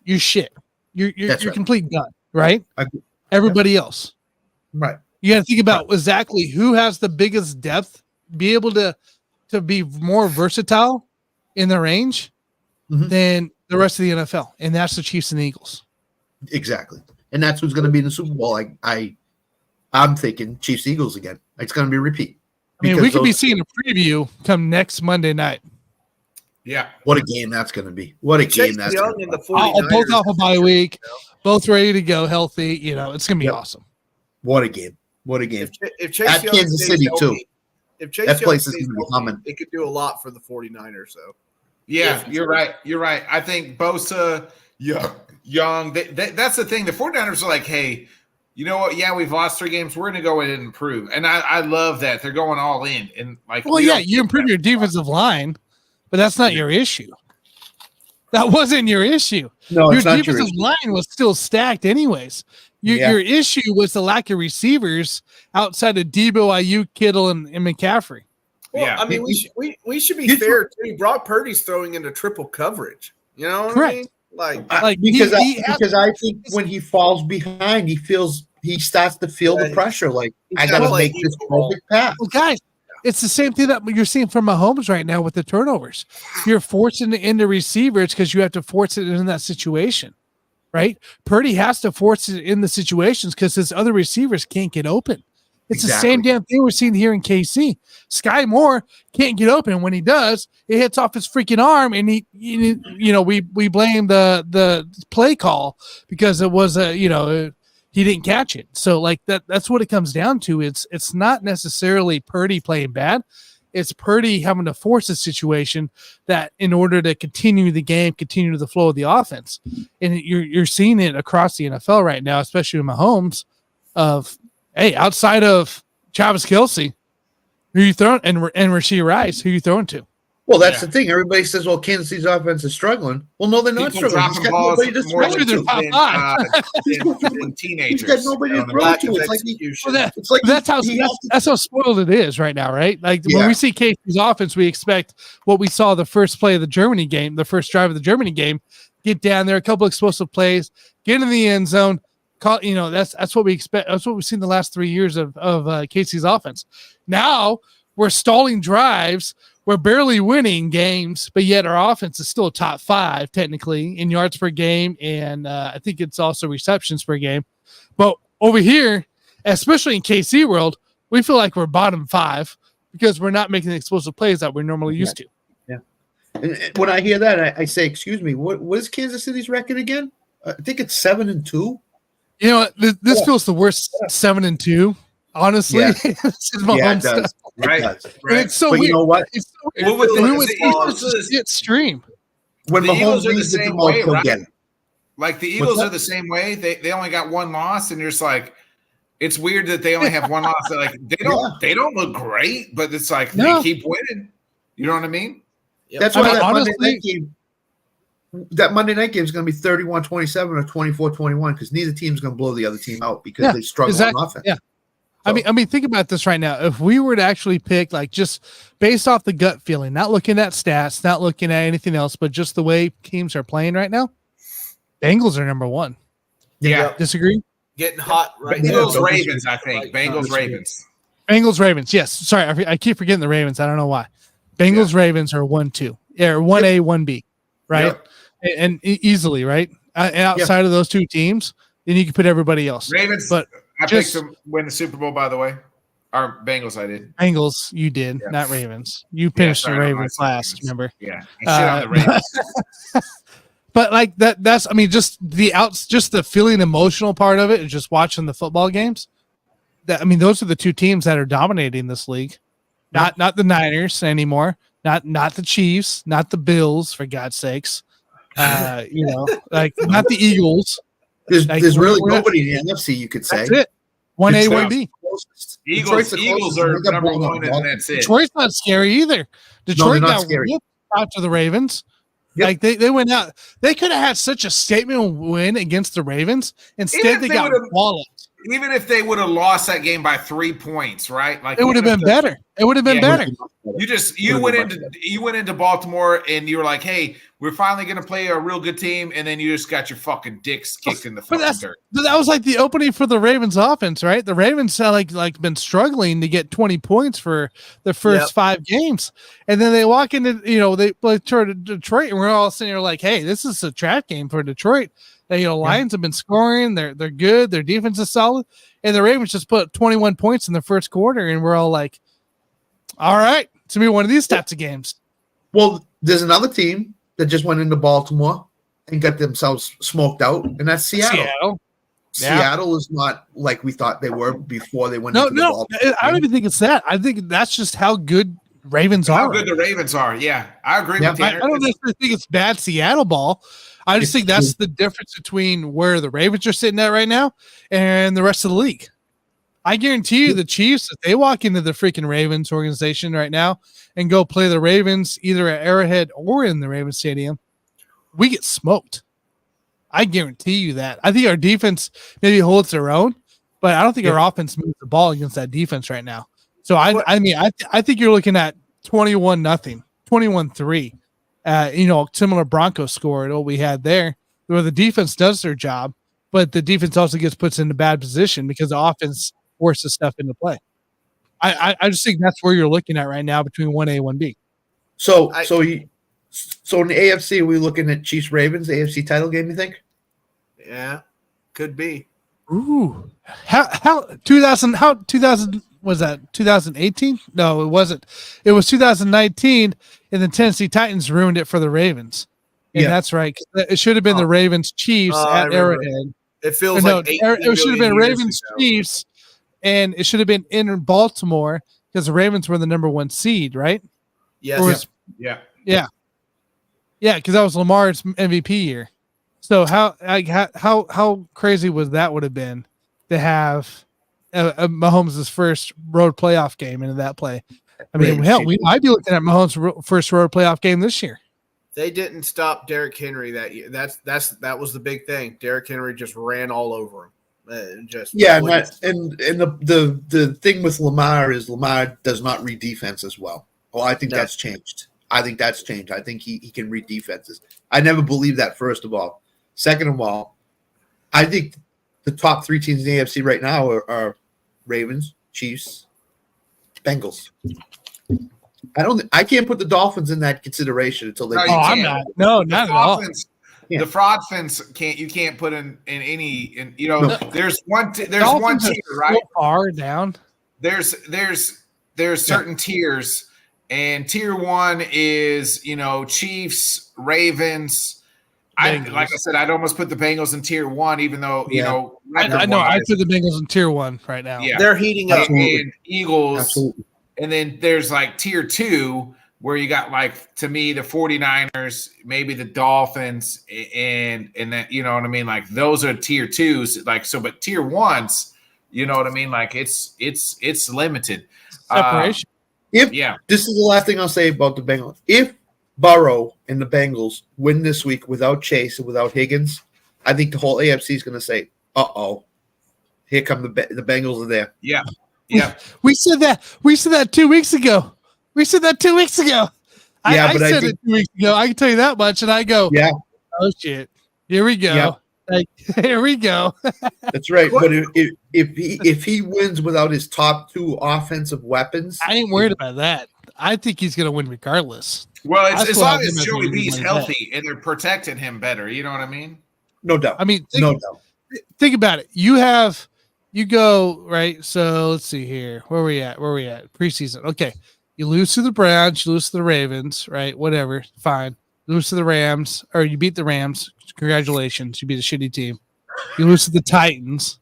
you're shit. You're right. complete done, right? Everybody else. Right. You got to think about exactly who has the biggest depth, be able to be more versatile in the range than the rest of the NFL, and that's the Chiefs and the Eagles. Exactly. And that's who's going to be in the Super Bowl. I'm thinking Chiefs Eagles again. It's going to be a repeat. I mean, we could be seeing a preview come next Monday night. Yeah. What a game that's going to be. What a game that's going to be. Both off a bye week, both ready to go, healthy. It's going to be awesome. What a game. What a game. If Chase At Young Kansas stays City, healthy, too. If Chase That Young place is stays going to be healthy, humming. it could do a lot for the 49ers, though. Yeah, you're right. You're right. I think Bosa, Young, that's the thing. The 49ers are like, hey, you know what? Yeah, we've lost 3 games. We're going to go in and improve. And I love that. They're going all in. And you improve your defensive line, but that's not your issue. That wasn't your issue. No, your it's not defensive line was still stacked anyways. Your issue was the lack of receivers outside of Debo, Ayuk, Kittle, and McCaffrey. Well, Yeah. I mean, we should be fair too. Brock Purdy's throwing into triple coverage. You know what I mean? Because I think when he falls behind, he starts to feel the pressure. Like, I got to make this perfect pass. Well, guys, it's the same thing that you're seeing from Mahomes right now with the turnovers. You're forcing it into receivers because you have to force it in that situation, right? Purdy has to force it in the situations because his other receivers can't get open. It's the same damn thing we're seeing here in KC. Sky Moore can't get open. When he does, it hits off his freaking arm, and we blame the play call because it was he didn't catch it. So like that's what it comes down to. It's not necessarily Purdy playing bad. It's Purdy having to force a situation that in order to continue the game, continue the flow of the offense. And you're seeing it across the NFL right now, especially with Mahomes of, hey, outside of Travis Kelce, who you throwing, and Rashee Rice, who you throwing to? Well, that's the thing. Everybody says, well, Kansas City's offense is struggling. Well, no, they're not People struggling. He's dropping got balls nobody to more throw than to. than teenagers. He's got nobody to throw to. It's like That's how spoiled it is right now, right? Like when Yeah. we see KC's offense, we expect what we saw the first play of the Germany game, the first drive of the Germany game, get down there, a couple explosive plays, get in the end zone. That's what we expect. That's what we've seen the last 3 years of KC's offense. Now we're stalling drives. We're barely winning games, but yet our offense is still top 5 technically in yards per game, and I think it's also receptions per game. But over here, especially in KC world, we feel like we're bottom 5 because we're not making the explosive plays that we're normally used to. Yeah. And when I hear that, I say, "Excuse me, what is Kansas City's record again? I think it's 7-2." You know, this feels the worst 7-2. Honestly, Yeah. It does. Right. It does. And it's so But weird. you know what? It's so Well, weird. with the Eagles, It's stream. When The Mahomes Eagles are the needs it the same most, way, he'll right? get it. Like the Eagles are the same way. They only got 1 loss, and you're just like, it's weird that they only have 1 loss. They're like they don't look great, but it's like they keep winning. You know what I mean? That's why honestly, that Monday night game is going to be 31-27 or 24-21 because neither team's going to blow the other team out because they struggle on offense. Yeah. I mean, think about this right now. If we were to actually pick, like, just based off the gut feeling, not looking at stats, not looking at anything else, but just the way teams are playing right now, Bengals are number one. Yeah. Disagree? Getting hot right Bengals, now. Ravens, I think. Bengals, Ravens. Bengals, Ravens. Yes. Sorry, I keep forgetting the Ravens. I don't know why. Bengals, Ravens are 1-2. Yeah, 1A, 1B, right? Yep. And easily, right? And outside of those two teams, then you can put everybody else. Ravens, but I picked them win the Super Bowl, by the way. Or Bengals, I did. Bengals, you did, not Ravens. You finished the Ravens last, remember? Yeah. And shit on the Ravens. But like that's I mean, just the feeling emotional part of it is just watching the football games. Those are the two teams that are dominating this league. Not the Niners anymore. Not the Chiefs, not the Bills, for God's sakes. Not the Eagles. There's really nobody in the NFC, you could say. That's it. 1A, 1B. Eagles are number one, and that's it. Detroit's not scary either. Detroit got ripped out to the Ravens. Yep. Like they went out. They could have had such a statement win against the Ravens. Instead, they got walloped. Even if they would have lost that game by 3 points, right? Like it would have been better. It would have been better. You went into Baltimore and you were like, "Hey, we're finally going to play a real good team," and then you just got your fucking dicks kicked in the fucking dirt. But that was like the opening for the Ravens offense, right? The Ravens had like been struggling to get 20 points for the first 5 games, and then they walk into they play Detroit, and we're all sitting here like, "Hey, this is a trap game for Detroit." Lions have been scoring. They're good. Their defense is solid. And the Ravens just put 21 points in the first quarter, and we're all like, all right, it's going to be one of these types of games. Well, there's another team that just went into Baltimore and got themselves smoked out, and that's Seattle. Seattle is not like we thought they were before they went into the Baltimore. I don't even think it's that. I think that's just how good Ravens are. How good the Ravens are, yeah. I agree with you. I don't necessarily think it's bad Seattle ball. I just think that's the difference between where the Ravens are sitting at right now and the rest of the league. I guarantee you the Chiefs, if they walk into the freaking Ravens organization right now and go play the Ravens either at Arrowhead or in the Ravens Stadium, we get smoked. I guarantee you that. I think our defense maybe holds their own, but I don't think our offense moves the ball against that defense right now. So I think you're looking at 21-0, 21-3. Similar Broncos score to what we had there, where the defense does their job, but the defense also gets put in a bad position because the offense forces stuff into play. I just think that's where you're looking at right now between 1A and 1B. So in the AFC, are we looking at Chiefs Ravens AFC title game? You think? Yeah, could be. Ooh, how 2000 was that 2018? No, it wasn't. It was 2019, and the Tennessee Titans ruined it for the Ravens. And that's right. It should have been the Ravens Chiefs at Arrowhead. It feels like it should have been Ravens Chiefs, and it should have been in Baltimore because the Ravens were the number 1 seed, right? Yes. Yeah. Because that was Lamar's MVP year. So how crazy was that would have been to have Mahomes' first road playoff game into that play? I mean, hell, we might be looking at Mahomes' first road playoff game this year. They didn't stop Derrick Henry that year. That was the big thing. Derrick Henry just ran all over him. And the thing with Lamar is Lamar does not read defense as well. Well, I think that's changed. I think he can read defenses. I never believed that, first of all. Second of all, I think the top 3 teams in the AFC right now are Ravens, Chiefs, Bengals. I can't put the Dolphins in that consideration until they. I'm not. No, not at all. The Fraudfins you can't put in any. There's one tier, right? So far down. There's certain tiers, and tier 1 is Chiefs, Ravens. Like I said, I'd almost put the Bengals in tier 1, even though I know I put the Bengals in tier 1 right now. Yeah, they're heating up. And Eagles. Absolutely. And then there's like tier 2 where you got, like, to me, the 49ers, maybe the Dolphins, and that, you know what I mean? Like, those are tier 2s. Like, so, but tier 1s, you know what I mean? Like, it's limited. Separation. This is the last thing I'll say about the Bengals. If Burrow and the Bengals win this week without Chase and without Higgins, I think the whole AFC is going to say, "Uh-oh, here come the Bengals are there." Yeah. Yeah. We said that 2 weeks ago. Yeah, I but I said think- it 2 weeks ago. I can tell you that much. And I go, Yeah, oh shit, here we go. Yeah. Like, here we go. that's right. But if he wins without his top two offensive weapons, I ain't worried about that. I think he's gonna win regardless. Well, I it's as still long have him as as Joey one of B's my healthy and they're protecting him better. You know what I mean? no doubt. I mean, No doubt. think about it. You go right. So let's see here. Where we at? Preseason. Okay. You lose to the Browns, you lose to the Ravens, right? Whatever. Fine. You lose to the Rams, or you beat the Rams. Congratulations. You beat a shitty team. You lose to the Titans,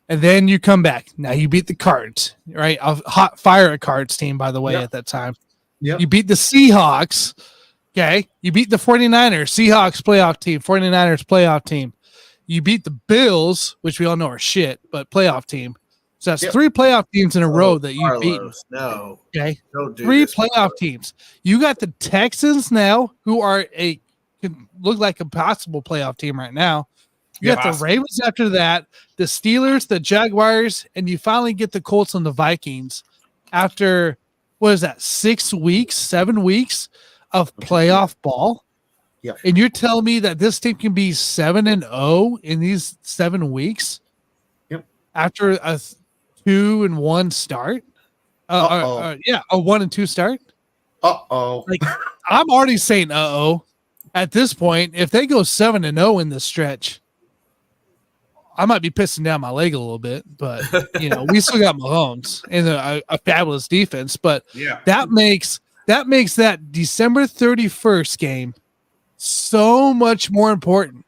and then you come back. Now you beat the Cards, right? A hot fire at Cards team, by the way, at that time. Yep. You beat the Seahawks. Okay. You beat the 49ers, Seahawks playoff team, 49ers playoff team. You beat the Bills, which we all know are shit, but playoff team. So that's 3 playoff teams in a row that you've beaten. No. Okay. Don't do 3 this. playoff teams. You got the Texans now, who are can look like a possible playoff team right now. You got the Ravens after that, the Steelers, the Jaguars, and you finally get the Colts and the Vikings after, what is that, 7 weeks of playoff ball? Yeah. And you're telling me that this team can be 7-0 in these 7 weeks? Yep. After a 2-1 start? A 1-2 start? Like, I'm already saying at this point. If they go 7-0 in this stretch, I might be pissing down my leg a little bit, but we still got Mahomes and a fabulous defense. But that makes that December 31st game so much more important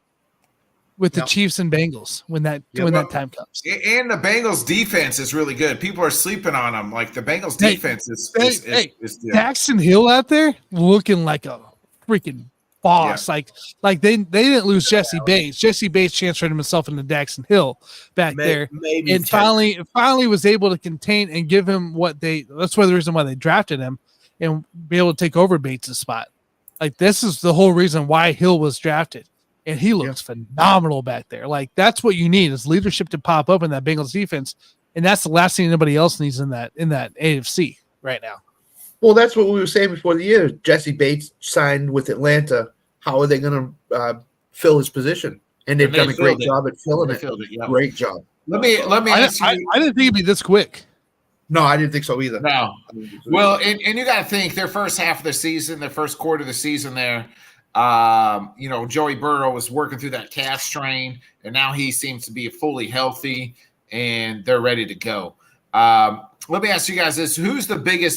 with the Chiefs and Bengals when that time comes. And the Bengals defense is really good. People are sleeping on them. Like the Bengals defense is Jackson Hill out there looking like a freaking boss. Like they didn't lose Jesse Bates. Jesse Bates transferred himself into Jackson Hill back there, and finally was able to contain and give him that's the reason why they drafted him and be able to take over Bates' spot. Like this is the whole reason why Hill was drafted, and he looks phenomenal back there. Like that's what you need is leadership to pop up in that Bengals defense, and that's the last thing anybody else needs in that AFC right now. Well, that's what we were saying before the year. Jesse Bates signed with Atlanta. How are they going to fill his position? And they've done a great job at filling it. Great job. Let me ask you. I didn't think it'd be this quick. No, I didn't think so either. No. Well, and you got to think their first half of the season, their first quarter of the season there, Joey Burrow was working through that calf strain, and now he seems to be fully healthy, and they're ready to go. Let me ask you guys this. Who's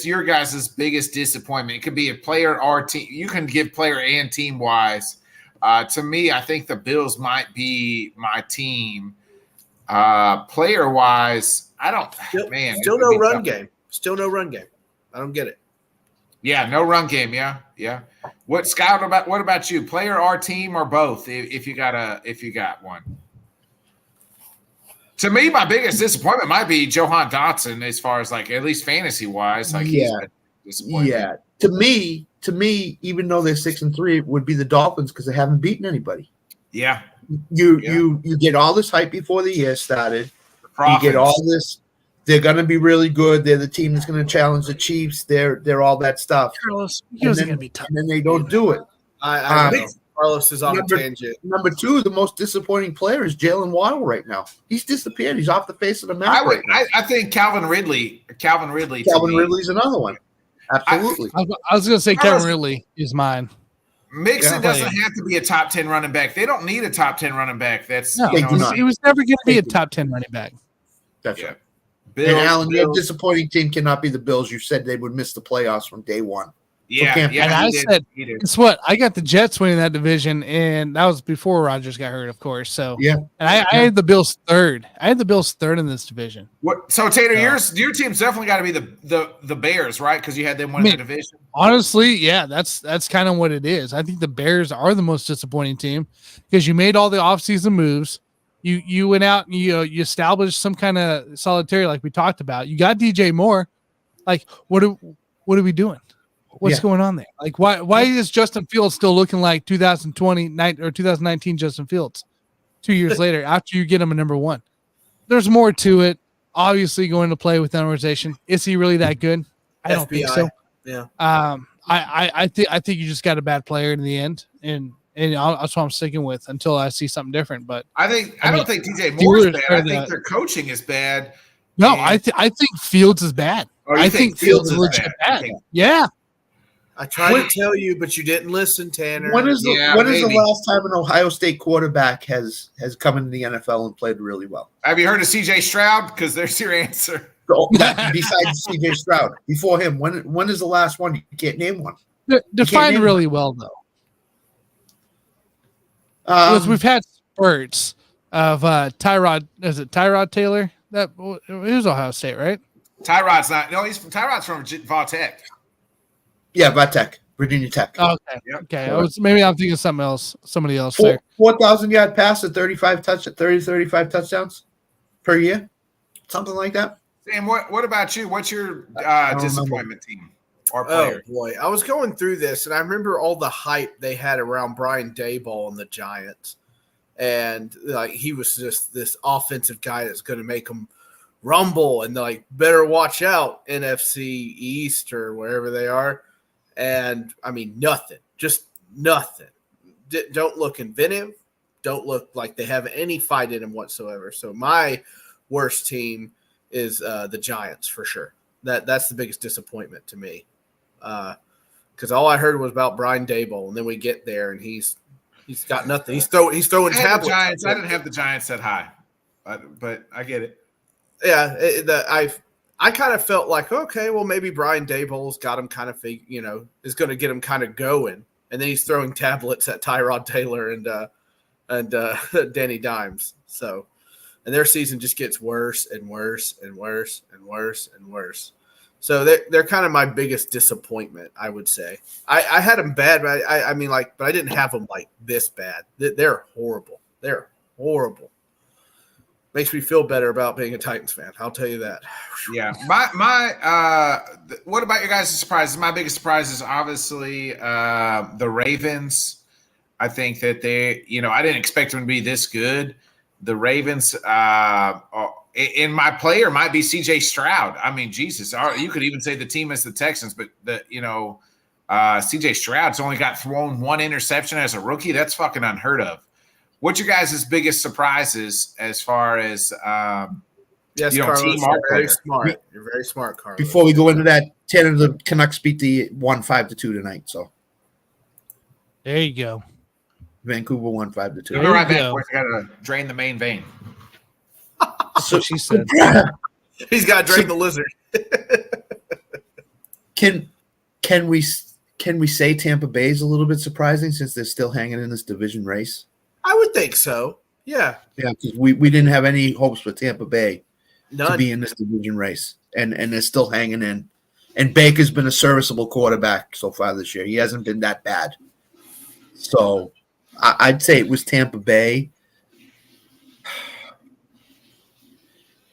your guys' biggest disappointment? It could be a player or team. You can give player and team-wise. To me, I think the Bills might be my team. Player-wise, I don't – Still no run game. Still no run game. I don't get it. Yeah, no run game. Yeah. What, Scott, what about you? Player or team or both if you got one? To me, my biggest disappointment might be Johan Dawson as far as at least fantasy wise. He's been disappointing. Yeah. To me, even though they're 6-3, it would be the Dolphins because they haven't beaten anybody. Yeah. You get all this hype before the year started. You get all this. They're going to be really good. They're the team that's going to challenge the Chiefs. They're all that stuff. Carlos, and then they don't do it. I know. Carlos is on a tangent. Number 2, the most disappointing player is Jalen Waddle right now. He's disappeared. He's off the face of the map. I think Calvin Ridley's another one. Absolutely. I was going to say Calvin Ridley is mine. Mixon doesn't have to be a top 10 running back. They don't need a top 10 running back. He was never going to be a top 10 running back. That's right. And Alan, your disappointing team cannot be the Bills. You said they would miss the playoffs from day one. Yeah. And I said, guess what? I got the Jets winning that division, and that was before Rodgers got hurt, of course. So and I had the Bills third. I had the Bills third in this division. So Tater, your team's definitely got to be the Bears, right? Because you had them win the division. Honestly, yeah, that's kind of what it is. I think the Bears are the most disappointing team because you made all the offseason moves. You went out and you established some kind of solitary like we talked about. You got DJ Moore. Like, what are we doing? What's going on there? Like, why is Justin Fields still looking like 2019 Justin Fields 2 years later after you get him a number 1? There's more to it. obviously going to play with that organization. Is he really that good? I don't think so. Yeah. I think you just got a bad player in the end, and that's what I'm sticking with until I see something different. But I mean, don't think DJ Moore's Steelers bad. are I think the- their coaching is bad. no, And- I think Fields is bad. Oh, you I think think Fields is Fields is legit bad? bad. Okay. Yeah. I tried to tell you, but you didn't listen, Tanner. When is the Yeah, when is the maybe. last time an Ohio State quarterback has come into the NFL and played really well? Have you heard of CJ Stroud? Because there's your answer. Besides CJ Stroud, before him, when is the last one? You can't name one. Defined name really well though. Because we've had spurts of Tyrod. Is it Tyrod Taylor? That he was Ohio State, right? Tyrod's not. No, Tyrod's from Vautech. Yeah, Vatek, Virginia Tech. Oh, okay. Yep. Okay. Maybe I'm thinking something else. Somebody else there. 4,000 yard pass at 35 touchdowns per year, something like that. Sam, what about you? What's your don't disappointment team or Oh player? boy, I was going through this, and I remember all the hype they had around Brian Daboll and the Giants, and like he was just this offensive guy that's going to make them rumble, and like better watch out NFC East or wherever they are. And I mean, just nothing. Don't look inventive. Don't look like they have any fight in them whatsoever. So my worst team is the Giants for sure. That's the biggest disappointment to me. Because all I heard was about Brian Daboll, and then we get there and he's got nothing. He's throwing I had the tablets. Giants. I didn't have the Giants that high, but I get it. Yeah, I kind of felt like, okay, well, maybe Brian Daboll's got him kind of, is going to get him kind of going, and then he's throwing tablets at Tyrod Taylor and Danny Dimes. So, and their season just gets worse and worse and worse and worse and worse. So they're kind of my biggest disappointment, I would say. I had them bad, but but I didn't have them like this bad. They're horrible. They're horrible. Makes me feel better about being a Titans fan. I'll tell you that. Yeah. What about your guys' surprises? My biggest surprise is obviously the Ravens. I think that I didn't expect them to be this good. The Ravens, in my player might be CJ Stroud. I mean, Jesus, you could even say the team is the Texans, but CJ Stroud's only got thrown one interception as a rookie. That's fucking unheard of. What's your guys' biggest surprises as far as yes, Carlos, team you're very smart. You're very smart, Carlos. Before we go into that, Tanner, the Canucks beat the 1-5-2 tonight. So There you go. Vancouver 1-5-2. I'll be right back. go. Boys. I gotta drain the main vein. That's what she said. He's got to drain the lizard. Can we say Tampa Bay is a little bit surprising since they're still hanging in this division race? I would think so. Yeah. Yeah, because we didn't have any hopes for Tampa Bay None. to be in this division race, and they're still hanging in. And Baker's been a serviceable quarterback so far this year. He hasn't been that bad. So I'd say it was Tampa Bay.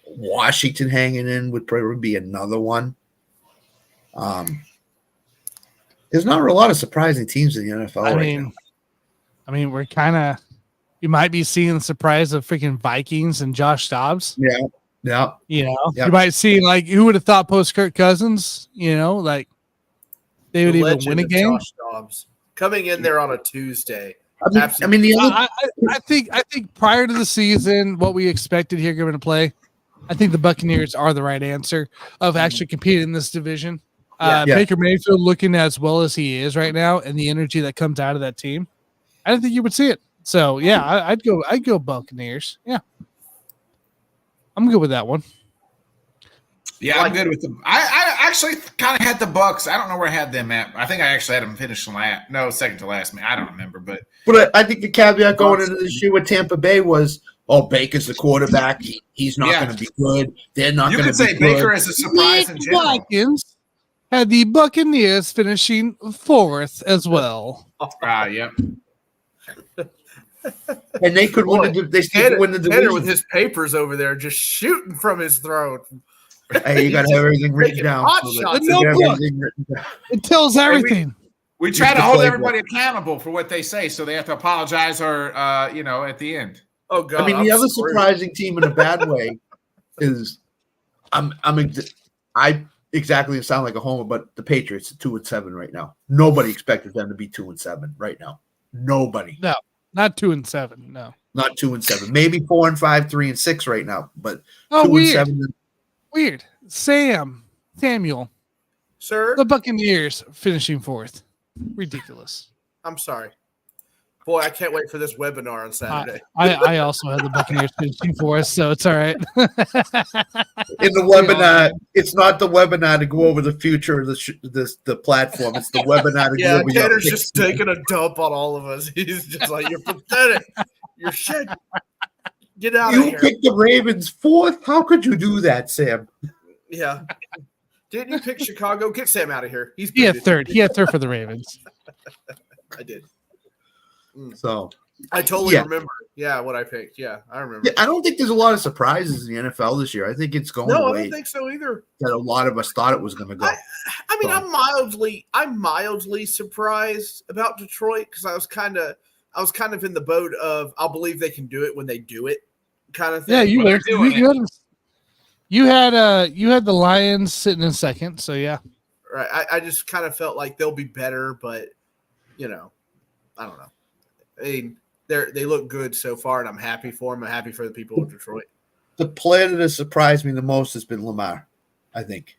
Washington hanging in would probably be another one. There's not a lot of surprising teams in the NFL now. I mean, we're kind of. You might be seeing the surprise of freaking Vikings and Josh Dobbs. Yeah. You might see who would have thought post Kirk Cousins, like they would even win a game. Josh Dobbs coming in there on a Tuesday. I mean, the other, I think prior to the season, what we expected here going to play, I think the Buccaneers are the right answer of actually competing in this division. Baker Mayfield looking as well as he is right now, and the energy that comes out of that team, I don't think you would see it. So yeah, I'd go Buccaneers. Yeah, I'm good with that one. Yeah, I'm good with them. I actually kind of had the Bucks. I don't know where I had them at. I think I actually had them finish second to last. I don't remember, but I think the caveat going into this year with Tampa Bay was, Baker's the quarterback. He's not going to be good. They're not going to be good. You could say Baker is a surprise in general. Vikings had the Buccaneers finishing fourth as well. Yep. And they could win the division. Tanner with his papers over there just shooting from his throat. Hey, you got to have everything written down. It tells everything. We try to hold everybody accountable for what they say, so they have to apologize or at the end. Oh God! I mean, the other surprising team in a bad way is I exactly sound like a homer, but the Patriots are 2-7 right now. Nobody expected them to be 2-7 right now. Nobody. No, not 2-7. No, not 2-7. Maybe 4-5, 3-6 right now, but 2-7. weird. Weird. Samuel. Sir? The Buccaneers finishing 4th. Ridiculous. I'm sorry. Boy, I can't wait for this webinar on Saturday. I also had the Buccaneers finishing 4th, so it's all right. In the webinar, it's not the webinar to go over the future of the platform. It's the webinar to go over Tanner's just taking a dump on all of us. He's just like, you're pathetic. You're shit. Get out of here. You picked the Ravens 4th? How could you do that, Sam? Yeah. Didn't you pick Chicago? Get Sam out of here. He had 3rd. He had 3rd for the Ravens. I did. So I totally remember. Yeah, what I picked. Yeah, I remember. Yeah, I don't think there's a lot of surprises in the NFL this year. I think it's going No, away I don't think so either. that a lot of us thought it was going to go. I mean, I'm mildly surprised about Detroit because I was kind of in the boat of I'll believe they can do it when they do it kind of thing. Yeah, you had the Lions sitting in 2nd, so yeah. Right. I just kind of felt like they'll be better, but I don't know. I mean, they look good so far, and I'm happy for them. I'm happy for the people of Detroit. The player that has surprised me the most has been Lamar. I think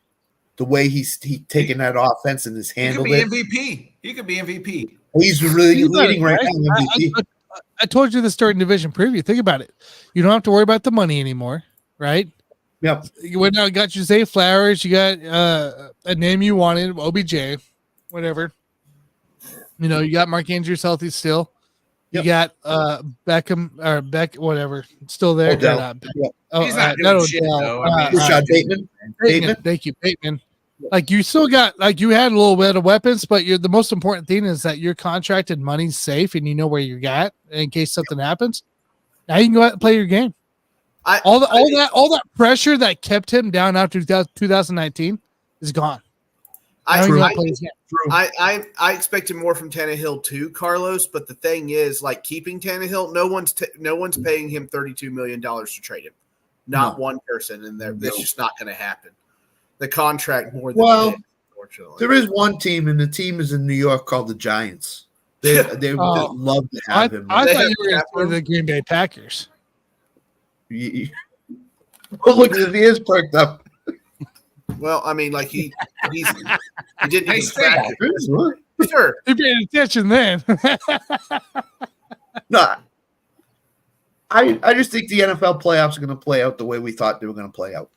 the way he's taken that offense and has handled it. He could be MVP. He's really leading right now. MVP. I told you this during division preview. Think about it. You don't have to worry about the money anymore, right? Yep. You went out and got your Zay Flowers. You got a name you wanted, OBJ, whatever. You got Mark Andrews healthy still. You got Beckham or whatever, still there. Odell. He's not doing shit, though. Rashad Bateman. Thank you, Bateman. Like you still got, like you had a little bit of weapons, but the most important thing is that your contracted money's safe and you know where you're at in case something happens. Now you can go out and play your game. All that pressure that kept him down after 2019 is gone. I expected more from Tannehill too, Carlos. But the thing is, like keeping Tannehill, no one's paying him $32 million to trade him. Not one person, and that's just not going to happen. The contract more than unfortunately. There is one team, and the team is in New York called the Giants. They would love to have him. I thought you were going to the Green Bay Packers. Look, his ears perked up. Well, I mean, like he didn't Hey, even Sure. You're paying attention then. No, I just think the NFL playoffs are going to play out the way we thought they were going to play out.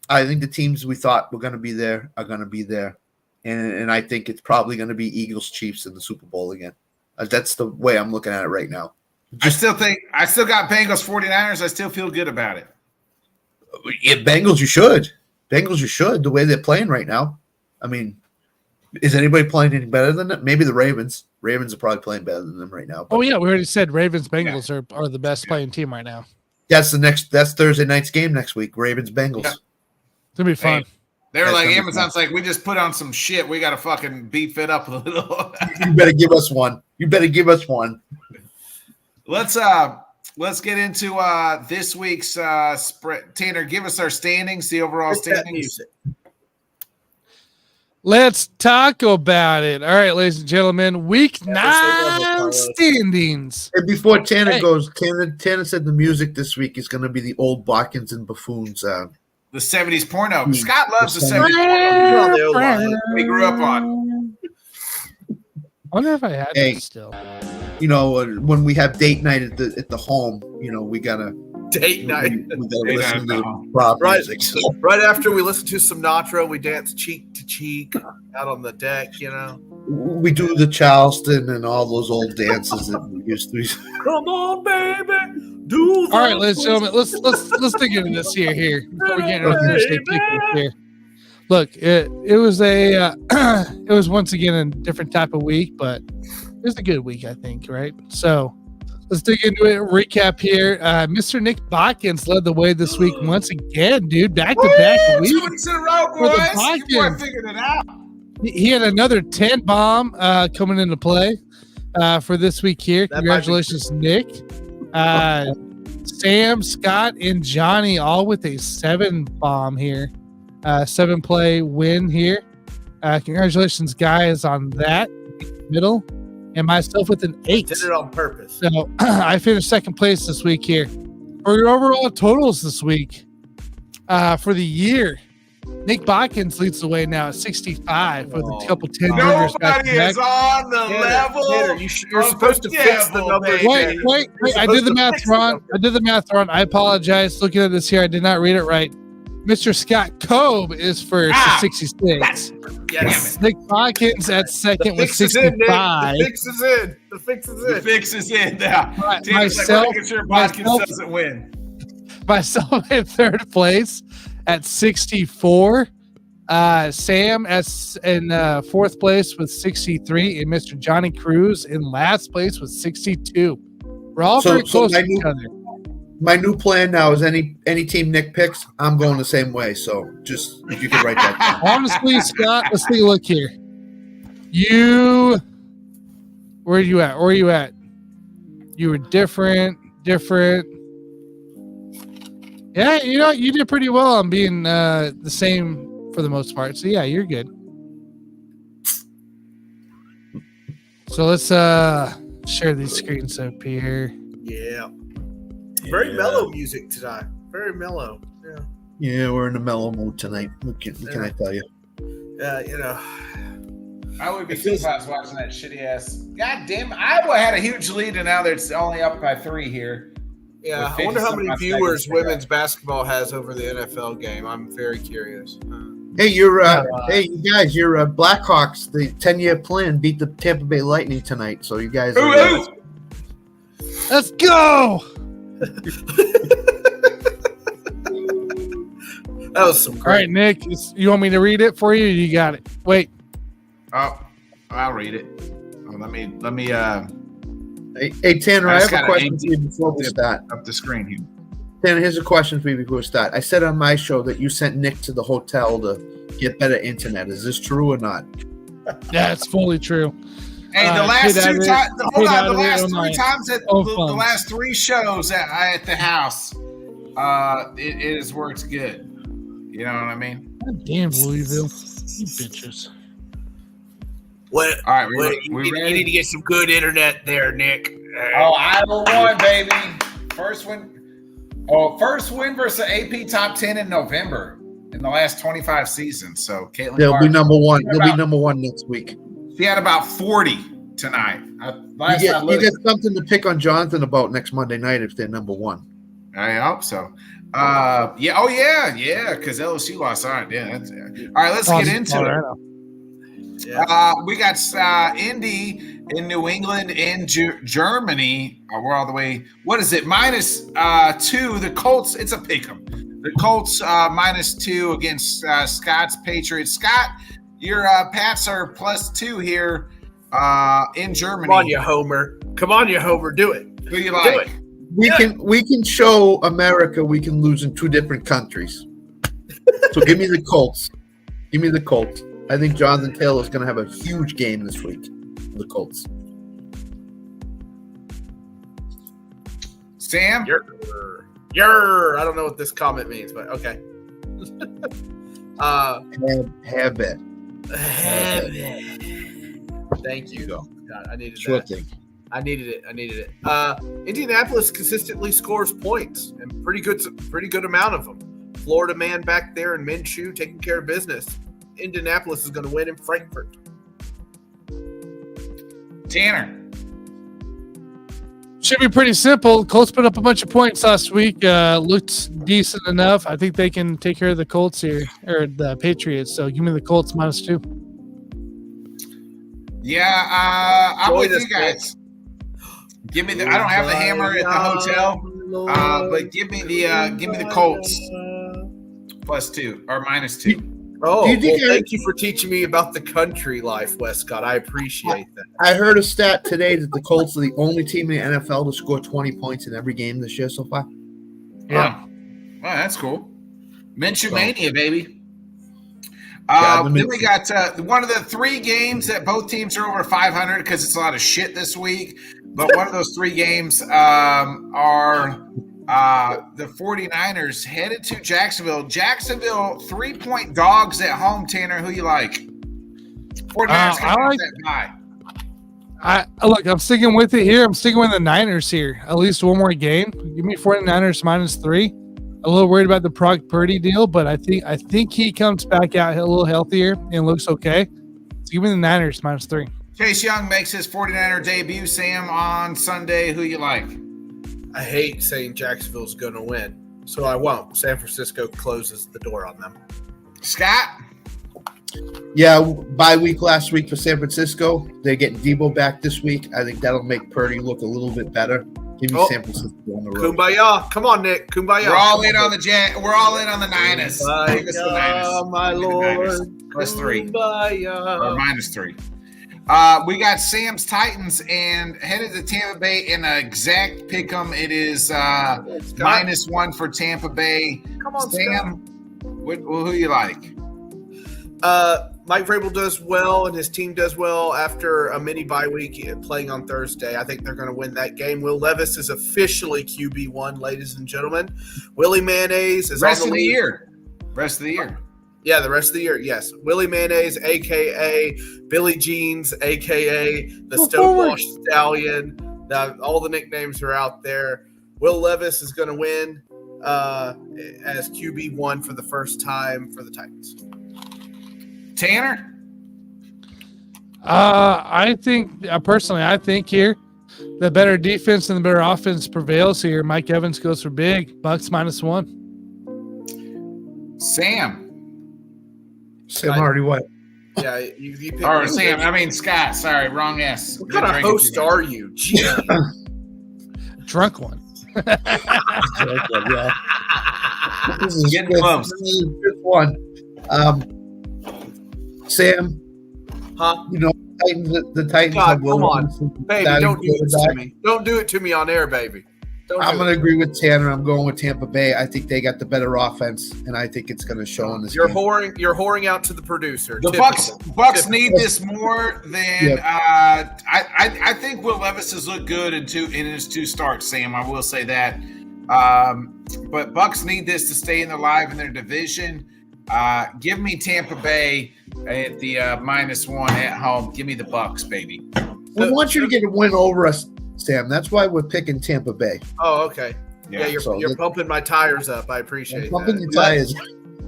I think the teams we thought were going to be there are going to be there. And I think it's probably going to be Eagles Chiefs in the Super Bowl again. That's the way I'm looking at it right now. I still got Bengals 49ers. I still feel good about it. Yeah, Bengals, you should. The way they're playing right now. I mean, is anybody playing any better than them? Maybe the Ravens. Ravens are probably playing better than them right now. Oh, yeah. We already said Ravens Bengals are the best playing team right now. That's Thursday night's game next week. Ravens Bengals. Yeah. It's going to be fun. Hey, they're like, Amazon's like, we just put on some shit. We got to fucking beef it up a little. You better give us one. Let's get into this week's spread. Tanner, give us our standings, the overall standings. Let's talk about it. All right, ladies and gentlemen, week 9 standings. And before Tanner goes, Tanner said the music this week is going to be the old Bodkins and Buffoons. The 70s porno. Scott loves the 70s porno. We grew up on. I wonder if I had it still. When we have date night at the home, we gotta date night. We gotta listen to prop music. Right after we listen to Sinatra, we dance cheek to cheek out on the deck. We do the Charleston and all those old dances that we used to. Come on, baby. Do all right, ladies and gentlemen, let's dig into this here before we get into here. Look, it was it was once again a different type of week, but it was a good week, I think, right? So let's dig into it. Recap here. Mr. Nick Bodkins led the way this week once again, dude. Back-to-back week. 2 weeks in a row, boys. You boy figured it out. He had another 10 bomb coming into play for this week here. Congratulations, Nick. Sam, Scott, and Johnny all with a 7 bomb here. 7 play win here. Congratulations, guys, on that. Middle. And myself with an 8. Did it on purpose. So I finished second place this week here. For your overall totals this week, for the year, Nick Bodkins leads the way now at 65 with a couple 10 winners back Nobody to back. is on the level. You're supposed to fix the numbers. Wait. I did the math wrong. I apologize. Looking at this here, I did not read it right. Mr. Scott Cobe is first at 66. Yes. Nick Bodkins at second with 65. The fix is in. The fix is in now. Myself making sure Bodkins doesn't win. Myself in third place at 64. Sam in fourth place with 63, and Mr. Johnny Cruz in last place with 62. We're all very close to each other. My new plan now is any team Nick picks, I'm going the same way. So just if you could write that down. Honestly, Scott, let's take a look here. Where are you at? You were different. Yeah, you did pretty well on being the same for the most part. So yeah, you're good. So let's share these screens up here. Yeah. Very mellow music tonight. Very mellow. Yeah. Yeah, we're in a mellow mood tonight. What can I tell you? I would be too if I was watching that shitty ass. God damn, Iowa had a huge lead, and now they're only up by 3 here. Yeah, I wonder how many viewers women's basketball has over the NFL game. I'm very curious. Hey, hey, you guys, your Blackhawks, the 10-year plan beat the Tampa Bay Lightning tonight. So you guys, let's go. That was some great. All right, Nick, you want me to read it for you? You got it. Wait. Oh, I'll read it. Let me. Hey, Tanner, I have a question for you before we start. Up the screen here. Tanner, here's a question for you before we start. I said on my show that you sent Nick to the hotel to get better internet. Is this true or not? Yeah, it's fully true. Hey, the last 2 times, the last 3 times at the last 3 shows at the house, it has worked good. You know what I mean? God damn, Louisville, you bitches. What? All right, you need to get some good internet there, Nick. Oh, Iowa won, baby. First win versus AP top 10 in November in the last 25 seasons. So Caitlin, they'll be number one. They'll be number one next week. She had about 40 tonight. You get something to pick on Jonathan about next Monday night if they're number one. I hope so. Yeah. Oh, yeah. Because LSU lost. All right. Yeah. All right. Let's get into it. Yeah. We got Indy in New England and Germany. We're all the way. What is it? -2. The Colts. It's a pick 'em. The Colts -2 against Scott's Patriots. Scott, your Pats are +2 here in Germany. Come on, you Homer. Do it. Who you like? We can show America we can lose in 2 different countries. So give me the Colts. I think Jonathan Taylor is going to have a huge game this week for the Colts. Sam? I don't know what this comment means, but okay. Have it. Thank you. God, I needed Sure that. thing. I needed it. Indianapolis consistently scores points, and pretty good amount of them. Florida man back there in Minshew taking care of business. Indianapolis is going to win in Frankfurt. Tanner. Should be pretty simple. Colts put up a bunch of points last week. Looked decent enough. I think they can take care of the Colts here, or the Patriots. So give me the Colts -2. Yeah, I'm with you guys. Give me the. I don't have the hammer at the hotel, but give me the Colts +2 or -2. Oh, thank you for teaching me about the country life, Westcott. I appreciate that. I heard a stat today that the Colts are the only team in the NFL to score 20 points in every game this year so far. Yeah. Well, that's cool. Minshew Mania, baby. Then we got one of the 3 games that both teams are over 500 because it's a lot of shit this week. But one of those 3 games are The 49ers headed to Jacksonville. Jacksonville 3-point dogs at home. Tanner, who you like? 49ers coming off that bye. Look, I'm sticking with it here. I'm sticking with the Niners here. At least one more game. Give me 49ers -3. A little worried about the Brock Purdy deal, but I think he comes back out a little healthier and looks okay. So give me the Niners -3. Chase Young makes his 49er debut. Sam, on Sunday, who you like? I hate saying Jacksonville's going to win, so I won't. San Francisco closes the door on them. Scott? Yeah, bye week last week for San Francisco. They're getting Debo back this week. I think that'll make Purdy look a little bit better. Give me San Francisco on the road. Kumbaya. Come on, Nick. Kumbaya. We're all in on the We're all in on the Niners. Kumbaya, my Lord. +3. Kumbaya. Or -3. We got Sam's Titans and headed to Tampa Bay in an exact pick 'em. It is -1 for Tampa Bay. Come on, Sam. Who you like? Mike Vrabel does well, and his team does well after a mini bye week playing on Thursday. I think they're going to win that game. Will Levis is officially QB1, ladies and gentlemen. Willie Mayonnaise is Rest on of the lead. year. Rest of the year. Yeah, the rest of the year, yes. Willie Mayonnaise, a.k.a. Billy Jeans, a.k.a. the Stonewall Stallion. All the nicknames are out there. Will Levis is going to win as QB1 for the first time for the Titans. Tanner? I think here the better defense and the better offense prevails here. Mike Evans goes for big. Bucks -1. Sam already what? Yeah, you picked or Sam. I mean Scott. Sorry, wrong S. What kind of host are you? Gee. Drunk one. Yeah. This is Getting good. close. This is a good one. Sam, Huh? you know, the Titans God, have Will come on. Levis, Baby, that don't do this to quarterback. me. Don't do it to me on air, baby. I'm going to agree with Tanner. I'm going with Tampa Bay. I think they got the better offense, and I think it's going to show in this You're game. whoring out to the producer. The Bucks need this more than I think Will Levis has looked good in his 2 starts, Sam. I will say that. But Bucks need this to stay alive in their division. Give me Tampa Bay at the -1 at home. Give me the Bucks, baby. We want you to get a win over us, Sam. That's why we're picking Tampa Bay. Oh, okay. Yeah, Yeah, you're pumping my tires up. I appreciate Pumping that. the tires.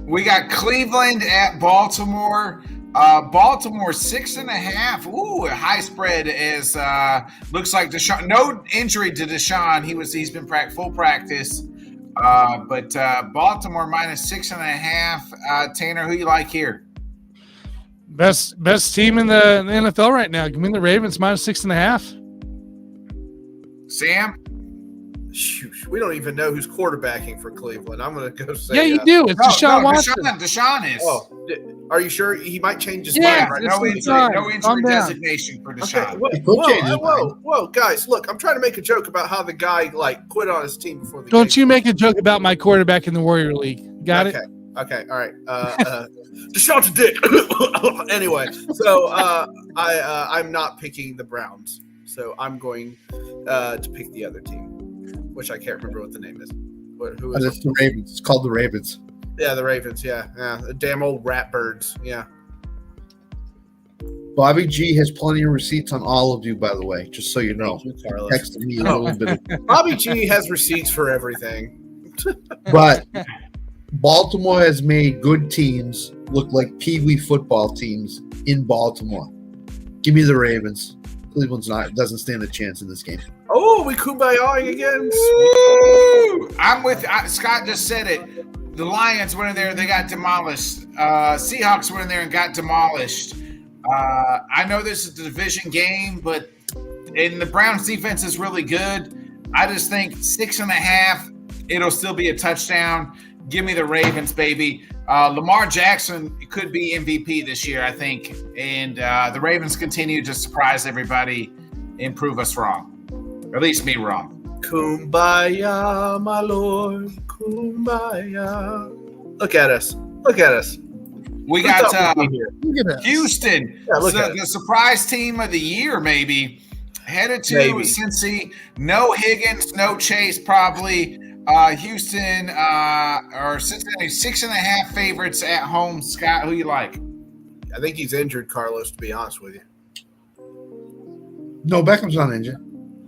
We got Cleveland at Baltimore. Baltimore 6.5. Ooh, a high spread as looks like Deshaun. No injury to Deshaun. He's been full practice. But Baltimore -6.5. Tanner, who you like here? Best team in the NFL right now. Give me the Ravens -6.5. Sam? Shoot, we don't even know who's quarterbacking for Cleveland. I'm going to go say. Yeah, you do. It's Deshaun Watson. Deshaun is. Oh, are you sure he might change his Yeah, mind? Right? it's No injury Deshaun. Calm injury down. designation for Deshaun. Okay, Could change his whoa, guys! Look, I'm trying to make a joke about how the guy quit on his team before the Don't game. you make a joke about my quarterback in the Warrior League. Got it? Okay, all right. Deshaun's dick. Anyway, so I'm not picking the Browns, so I'm going to pick the other team, which I can't remember what the name is. Who is It's it? the Ravens. It's called the Ravens. Yeah, the Ravens. Yeah, the damn old rat birds. Yeah. Bobby G has plenty of receipts on all of you, by the way, just so you know. Thank you, Carlos. Texted me a little bit. Bobby G has receipts for everything. But Baltimore has made good teams look like peewee football teams in Baltimore. Give me the Ravens. Cleveland's doesn't stand a chance in this game. Oh, we kumbaya again. Woo! I'm with Scott. Just said it. The Lions went in there. They got demolished. Seahawks went in there and got demolished. I know this is a division game, but the Browns defense is really good. I just think 6.5. It'll still be a touchdown. Give me the Ravens, baby. Lamar Jackson could be MVP this year, I think. And the Ravens continue to surprise everybody and prove us wrong. Or at least me wrong. Kumbaya, my lord. Kumbaya. Look at us. Look at us. We got here. Look at that. Houston, Yeah, look at the surprise team of the year, maybe. Headed to Maybe. Cincy. No Higgins, no Chase, probably. Houston or Cincinnati 6.5 favorites at home. Scott, who you like? I think he's injured, Carlos, to be honest with you. No, Beckham's not injured.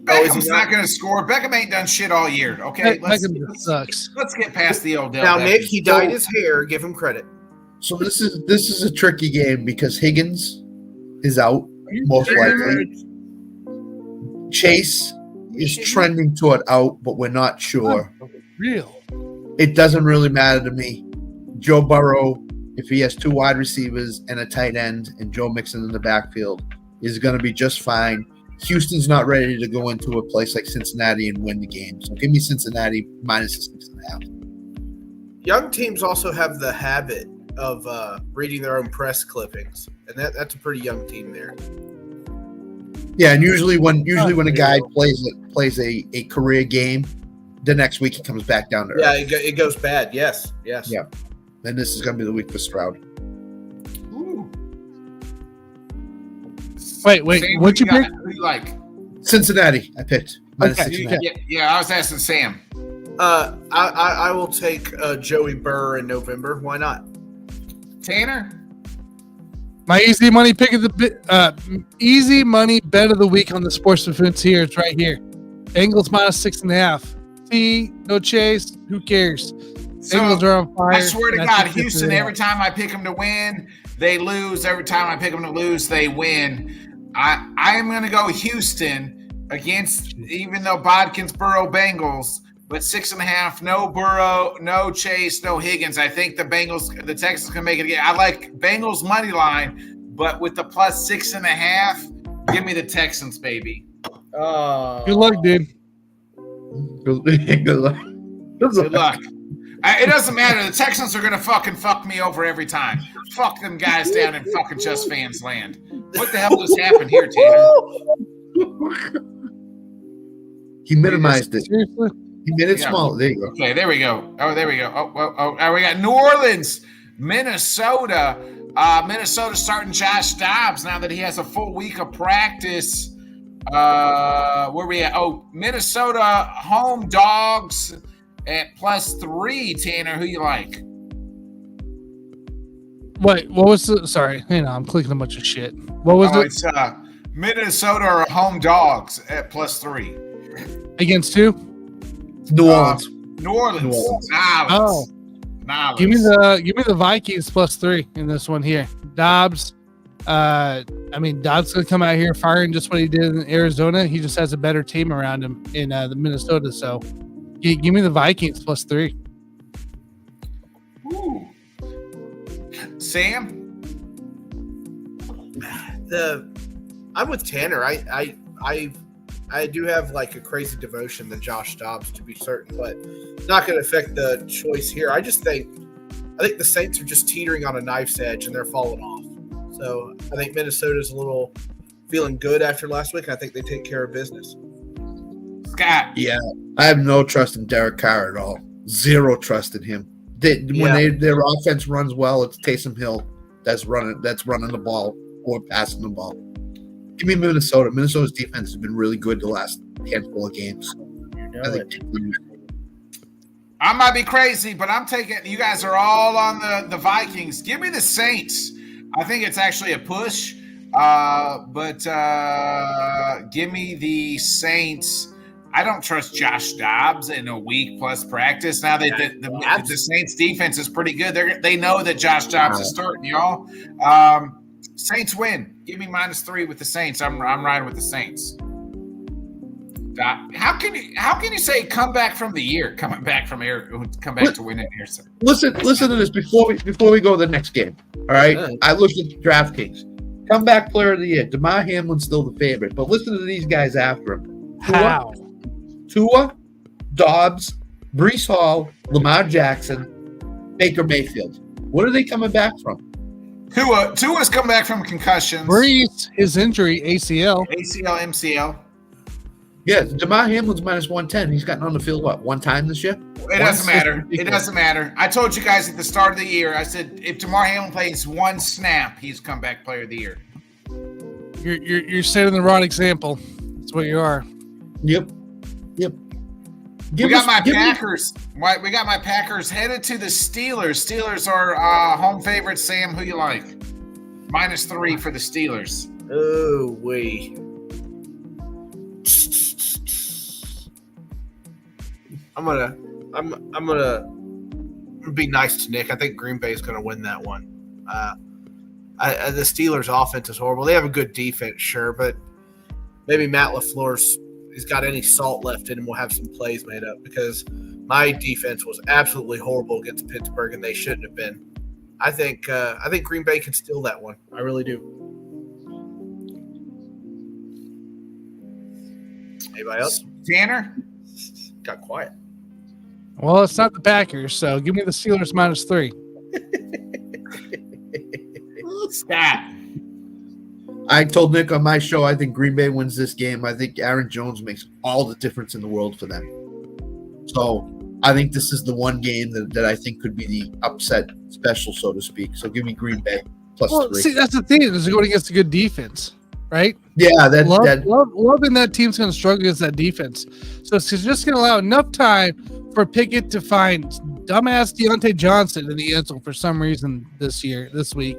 Beckham's not going to score. Beckham ain't done shit all year. Okay, Beckham sucks. Let's get past the Odell. Now, Beckham. Nick, he dyed his hair. Give him credit. So this is a tricky game because Higgins is out most likely. Chase is trending toward out, but we're not sure. Real. It doesn't really matter to me. Joe Burrow, if he has 2 wide receivers and a tight end and Joe Mixon in the backfield, is going to be just fine. Houston's not ready to go into a place like Cincinnati and win the game. So give me Cincinnati minus 6.5. Young teams also have the habit of reading their own press clippings, and that's a pretty young team there. Yeah, and usually when a guy plays a career game, the next week he comes back down to earth. Yeah, it goes bad. Yes. Yeah. Then this is going to be the week for Stroud. Ooh. Wait, Sam, what'd you pick? Who you like? Cincinnati, I picked. Minus Okay, 6.5. Yeah, I was asking Sam. I will take Joey Burr in November. Why not? Tanner? My easy money pick of the easy money bet of the week on the Sports Defense here. It's right here. Bengals minus 6.5. See, no chase. Who cares? Bengals are on fire. I swear to God, Houston, every time I pick them to win, they lose. Every time I pick them to lose, they win. I am going to go Houston against, even though Bodkins, Burrow, Bengals, but 6.5, no Burrow, no Chase, no Higgins. I think the Texans can make it again. I like Bengals money line, but with the plus 6.5, give me the Texans, baby. Good luck, dude. Good luck. Good luck. It doesn't matter. The Texans are going to fucking fuck me over every time. Fuck them guys down in fucking Just Fans land. What the hell just happened here, Tanner? He minimized it. Seriously? He made it small. There you go. Okay, there we go. Oh, there we go. Oh, we got New Orleans, Minnesota. Minnesota starting Josh Dobbs now that he has a full week of practice. Where we at? Oh, Minnesota home dogs at +3. Tanner, who you like? Wait, what was the? Sorry, hang on, I'm clicking a bunch of shit. What was it? It's Minnesota are home dogs at +3 Against who? New Orleans. New Orleans. Oh. Knowledge. Give me the Vikings +3 in this one here. Dobbs. Dobbs gonna come out here firing just what he did in Arizona. He just has a better team around him in the Minnesota. So, give me the Vikings +3. Ooh. Sam. I'm with Tanner. I do have like a crazy devotion to Josh Dobbs, to be certain, but not going to affect the choice here. I think the Saints are just teetering on a knife's edge and they're falling off. So I think Minnesota's a little feeling good after last week. I think they take care of business. Scott. Yeah, I have no trust in Derek Carr at all. Zero trust in him. When their offense runs well, it's Taysom Hill that's running the ball or passing the ball. Give me Minnesota. Minnesota's defense has been really good the last handful of games. I might be crazy, but I'm taking – you guys are all on the Vikings. Give me the Saints. I think it's actually a push, but give me the Saints. I don't trust Josh Dobbs in a week plus practice. Now that the Saints defense is pretty good. They know that Josh Dobbs is starting, y'all. Saints win. Give me -3 with the Saints. I'm riding with the Saints. How can you say come back from the year? Come back to win it here. Listen to this before we go to the next game. All right. I looked at DraftKings. Comeback player of the year. DeMar Hamlin's still the favorite, but listen to these guys after him. How? Tua, Dobbs, Breece Hall, Lamar Jackson, Baker Mayfield. What are they coming back from? Tua's come back from concussions. Breece, his injury, ACL, MCL. Yeah, DeMar Hamlin's -110. He's gotten on the field, one time this year? It doesn't matter. It doesn't matter. I told you guys at the start of the year, I said, if DeMar Hamlin plays one snap, he's comeback player of the year. You're setting the wrong example. That's what you are. Yep. We got my Packers. We got my Packers headed to the Steelers. Steelers are home favorites. Sam, who you like? -3 for the Steelers. Oh, wait. I'm gonna be nice to Nick. I think Green Bay is gonna win that one. The Steelers' offense is horrible. They have a good defense, sure, but maybe Matt LaFleur's he's got any salt left in him. We'll have some plays made up because my defense was absolutely horrible against Pittsburgh, and they shouldn't have been. I think Green Bay can steal that one. I really do. Anybody else? Tanner? Got quiet. Well, it's not the Packers, so give me the Steelers -3. Scott. I told Nick on my show, I think Green Bay wins this game. I think Aaron Jones makes all the difference in the world for them. So I think this is the one game that I think could be the upset special, so to speak. So give me Green Bay +3. See, that's the thing. Is going against a good defense, right? Yeah, loving that team's going to struggle against that defense. So it's just going to allow enough time for Pickett to find dumbass Deontay Johnson in the end zone for some reason this week,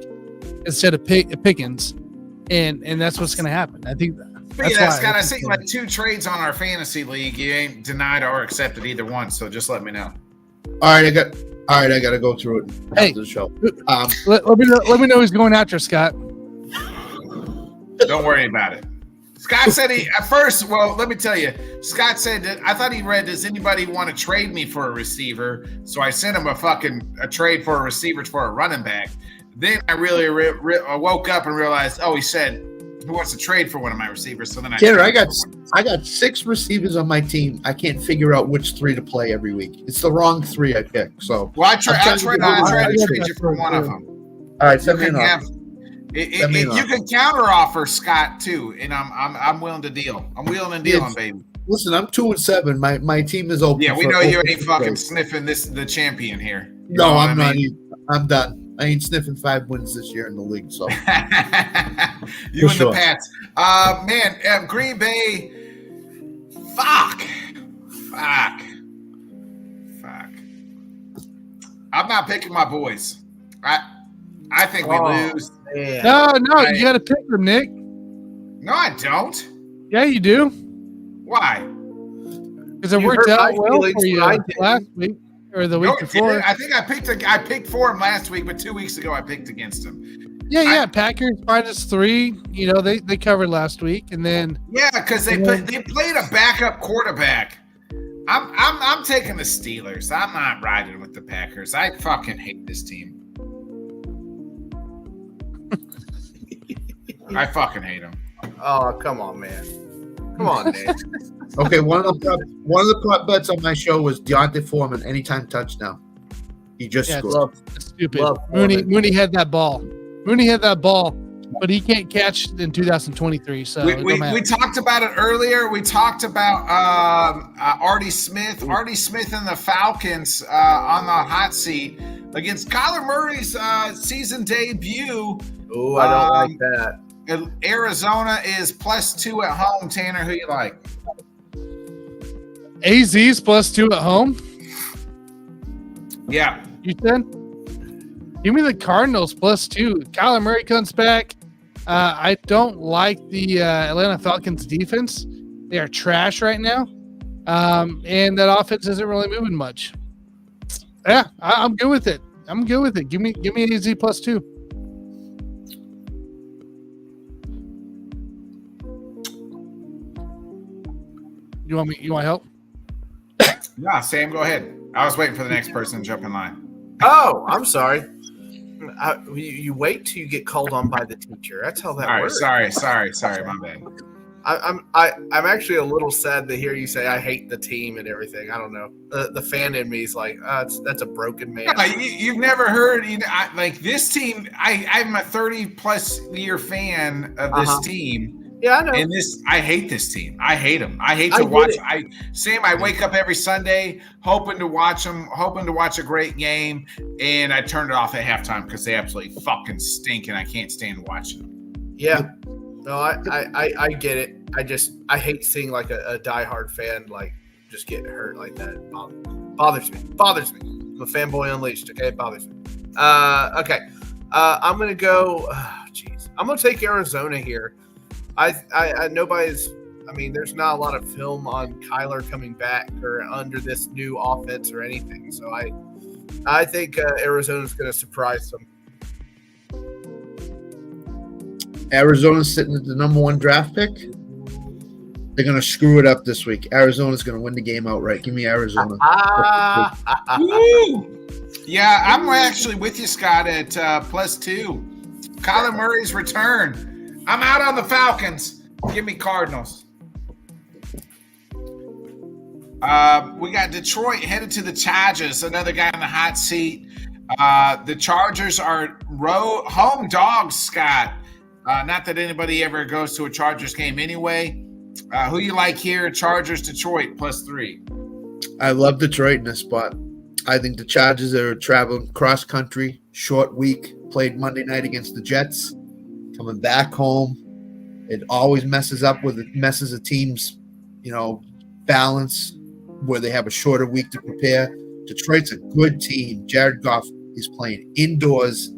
instead of Pickens. And that's what's going to happen. I think that's why. Scott, I see like 2 trades on our fantasy league. You ain't denied or accepted either one, so just let me know. All right, I got to go through it after the show. Let me know who's going after Scott. Don't worry about it. Scott said at first, well, let me tell you, Scott said that I thought he read, does anybody want to trade me for a receiver? So I sent him a trade for a receiver for a running back. Then I really woke up and realized, he said he wants to trade for one of my receivers. So then I got 6 receivers on my team. I can't figure out which 3 to play every week. It's the wrong 3 I pick. So I'll try to trade you for one of them. All right, send me an offer. You can counter offer Scott too, and I'm willing to deal. I'm willing to deal, baby. Listen, I'm 2-7. My team is open. Yeah, we know you ain't fucking sniffing the champion here. No, I'm not. I'm done. I ain't sniffing 5 wins this year in the league. So you and the Pats, man. Green Bay, fuck. I'm not picking my boys. I think we lose. Man. No, you got to pick them, Nick. No, I don't. Yeah, you do. Why? Because it worked out well for you last week or the week before. I think I picked for him last week, but 2 weeks ago I picked against him. Yeah. Packers -3. You know they covered last week, and then because they played a backup quarterback. I'm taking the Steelers. I'm not riding with the Packers. I fucking hate this team. I fucking hate them. Oh, come on, man. Come on, Nick. Okay, one of the prop bets on my show was Deontay Foreman anytime touchdown. He just scored. That's stupid. Mooney had that ball. But he can't catch in 2023. So we talked about it earlier. We talked about Artie Smith. Artie Smith and the Falcons on the hot seat against Kyler Murray's season debut. Oh, I don't like that. Arizona is +2 at home. Tanner, who you like? AZ's +2 at home. Yeah. You said? Give me the Cardinals +2. Kyler Murray comes back. I don't like the Atlanta Falcons defense. They are trash right now. And that offense isn't really moving much. Yeah, I'm good with it. Give me AZ +2. You want help? Yeah, Sam, go ahead. I was waiting for the next person to jump in line. Oh, I'm sorry. You wait till you get called on by the teacher. That's how that works. Sorry, my bad. I'm actually a little sad to hear you say I hate the team and everything. I don't know. The fan in me is like, that's a broken man. You've never heard like this team. I'm a 30+ year fan of this team. Yeah, I know. And I hate this team. I hate them. I hate to watch. I wake up every Sunday hoping to watch them, hoping to watch a great game, and I turned it off at halftime because they absolutely fucking stink, and I can't stand watching them. Yeah. No, I get it. I hate seeing like a diehard fan like just get hurt like that. Bothers me. I'm a fanboy unleashed. Okay, it bothers me. Okay. I'm gonna go. Jeez, I'm gonna take Arizona here. I nobody's. I mean, there's not a lot of film on Kyler coming back or under this new offense or anything. So I think Arizona's going to surprise them. Arizona's sitting at the number 1 draft pick. They're going to screw it up this week. Arizona's going to win the game outright. Give me Arizona. Yeah, I'm actually with you, Scott, at +2. Kyler Murray's return. I'm out on the Falcons. Give me Cardinals. We got Detroit headed to the Chargers, another guy in the hot seat. The Chargers are home dogs, Scott. Not that anybody ever goes to a Chargers game anyway. Who you like here? Chargers, Detroit, +3. I love Detroit in this spot. I think the Chargers are traveling cross country, short week, played Monday night against the Jets, coming back home. It always messes a team's, balance where they have a shorter week to prepare. Detroit's a good team. Jared Goff is playing indoors.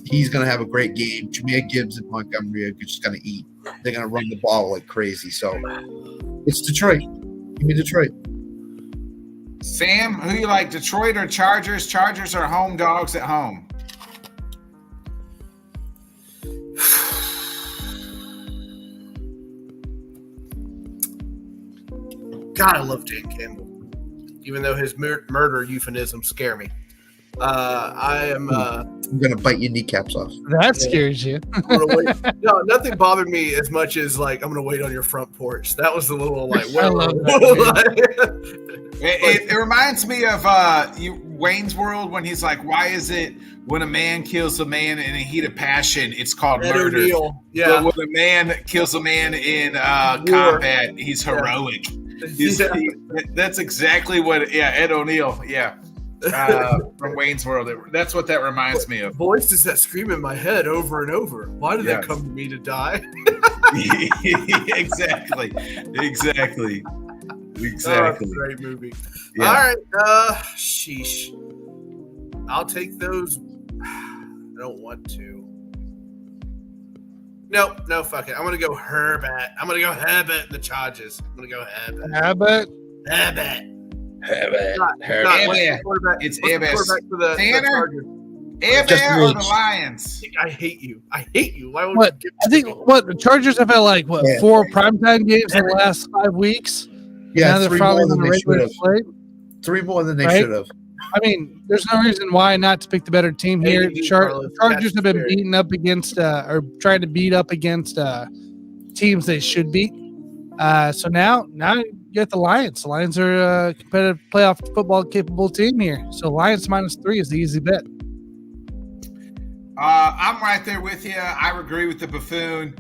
He's going to have a great game. Jahmyr Gibbs and Montgomery are just going to eat. They're going to run the ball like crazy. So it's Detroit. Give me Detroit. Sam, who you like, Detroit or Chargers? Chargers are home dogs at home. God, I love Dan Campbell, even though his murder euphemisms scare me. I'm going to bite your kneecaps off. That scares you. I'm gonna wait. No, nothing bothered me as much as I'm going to wait on your front porch. That was the little I love that, It reminds me of Wayne's World when he's like, why is it when a man kills a man in a heat of passion, it's called murder? Yeah. But when a man kills a man in combat, he's heroic. That's exactly what, Ed O'Neill, from Wayne's World. That's what that reminds me of. Voices that scream in my head over and over. Why did that come to me to die? Exactly. Oh, great movie. Yeah. All right. Sheesh. I'll take those. I don't want to. No, fuck it. I'm going to go Herbert. I'm going to go Herbert in the Chargers. I'm going to go Herbert. Herbert. It's Herbert. Tanner? Herbert or the Lions? I hate you. Why would What? you I think the Chargers have had 4 primetime games in the last 5 weeks. Yeah, now they're 3 probably more on than the they should regular have. slate. 3 more than they Right? should have. I mean, there's no reason why not to pick the better team here. Hey, Carlos, Chargers have been that's beaten up against, or trying to beat up against teams they should beat. So now you get the Lions. The Lions are a competitive playoff football capable team here. So Lions -3 is the easy bet. I'm right there with you. I agree with the buffoon.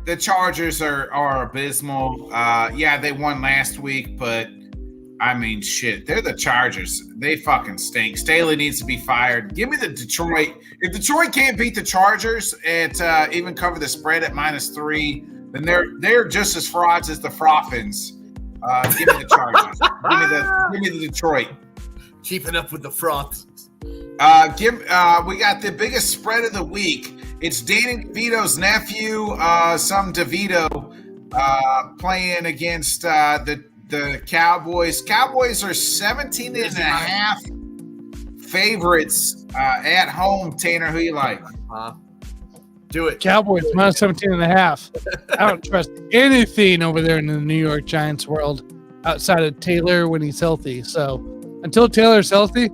The Chargers are abysmal. They won last week, but I mean, shit, they're the Chargers. They fucking stink. Staley needs to be fired. Give me the Detroit. If Detroit can't beat the Chargers and even cover the spread at -3, then they're just as frauds as the Froffins. Give me the Chargers. give me the Detroit. keeping up with the froth? We got the biggest spread of the week. It's Danny DeVito's nephew, some DeVito, playing against the Cowboys. Cowboys are 17.5 favorites at home. Tanner, who you like? Do it. Cowboys -17.5. I don't trust anything over there in the New York Giants world outside of Taylor when he's healthy. So until Taylor's healthy,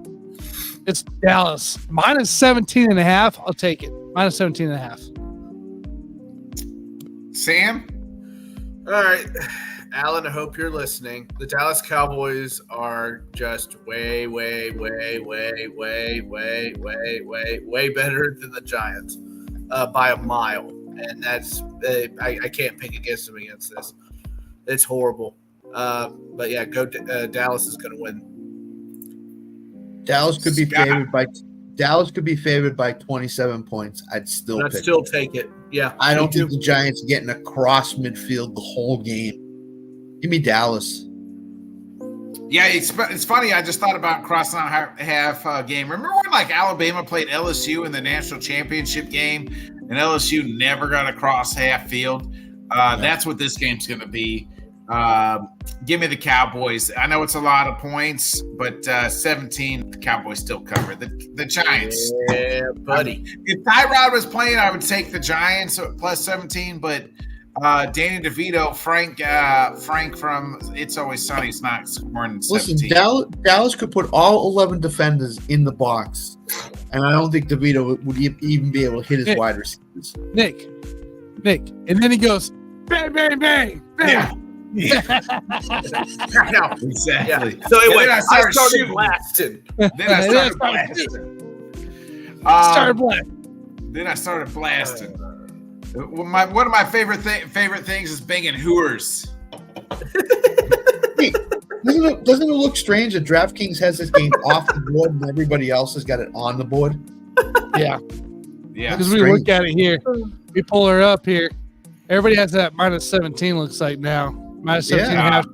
it's Dallas. -17.5. I'll take it. -17.5. Sam? All right. Alan, I hope you're listening. The Dallas Cowboys are just way better than the Giants by a mile. And that's I can't pick against them against this. It's horrible. But yeah, Dallas is going to win. Dallas could be favored by 27 points. I'd still take it. Yeah. I don't think the Giants are getting across midfield the whole game. Give me Dallas. Yeah, it's funny. I just thought about crossing out half game. Remember when like Alabama played LSU in the national championship game, and LSU never got across half field? That's what this game's going to be. Give me the Cowboys. I know it's a lot of points, but 17, the Cowboys still cover. The Giants. Yeah, buddy. If Tyrod was playing, I would take the Giants plus 17, but Danny DeVito, Frank from It's Always Sunny is not scoring 17. Listen, Dallas could put all 11 defenders in the box, and I don't think DeVito would even be able to hit his wide receivers. Nick, and then he goes bang, bang, bang, bang. Yeah. I know. Exactly. Yeah. So anyway, I started shooting. blasting. Then I started blasting. Then I started blasting. One of my favorite things is banging hooers. Hey, doesn't it look strange that DraftKings has this game off the board and everybody else has got it on the board? Yeah. Yeah. Because we look at it here. We pull her up here. Everybody has that minus 17, looks like now. Minus 17 and a half for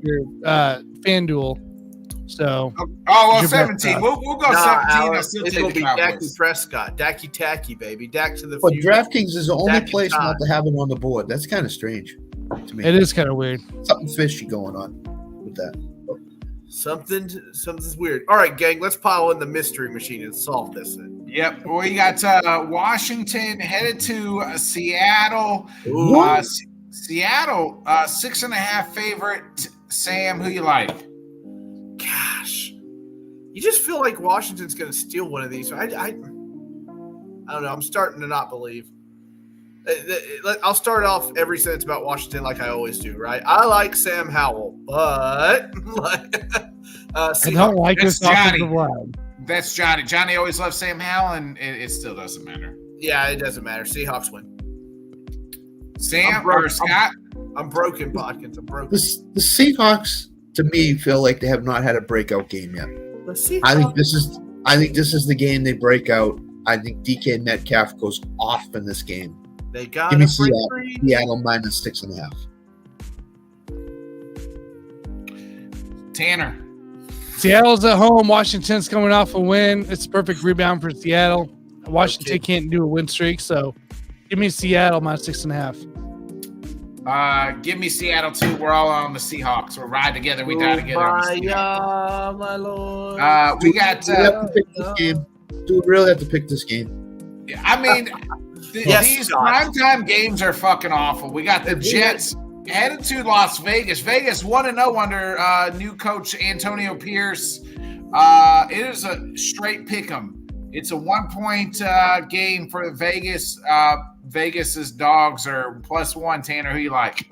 FanDuel. So. Oh, well, 17. We'll go 17. I'll still it's take going to the be Cowboys. Dak Prescott. Dacky Tacky, baby. Dak to the But future. DraftKings is the only Dak place time. not to have it on the board. That's kind of strange to me. It is kind of weird. Something fishy going on with that. Something's weird. All right, gang, let's pile in the mystery machine and solve this. Yep. We got Washington headed to Seattle. Seattle, 6.5 favorite. Sam, who you like? Gosh, you just feel like Washington's going to steal one of these. I don't know. I'm starting to not believe. I'll start off every sentence about Washington like I always do, right? I like Sam Howell, but I don't like That's this offensive line. That's Johnny. Johnny always loves Sam Howell, and it still doesn't matter. Yeah, it doesn't matter. Seahawks win. Sam or Scott? I'm broken, Bodkins. I'm broken. The Seahawks, to me, feel like they have not had a breakout game yet. The Seahawks. I think this is the game they break out. I think DK Metcalf goes off in this game. They got Give me a Seattle, free. Seattle minus 6.5. Tanner. Seattle's at home. Washington's coming off a win. It's a perfect rebound for Seattle. Washington can't do a win streak, so give me Seattle minus 6.5. Give me Seattle too. We're all on the Seahawks. We'll ride together. We die together. My lord. We got. Do we have to pick this game? Do we really have to pick this game? I mean, Yes, these Scott. primetime games are fucking awful. We got the Jets headed to Las Vegas. Vegas 1-0 under new coach Antonio Pierce. It is a straight pick 'em. It's a 1-point game for Vegas. Vegas's dogs are +1. Tanner, who you like?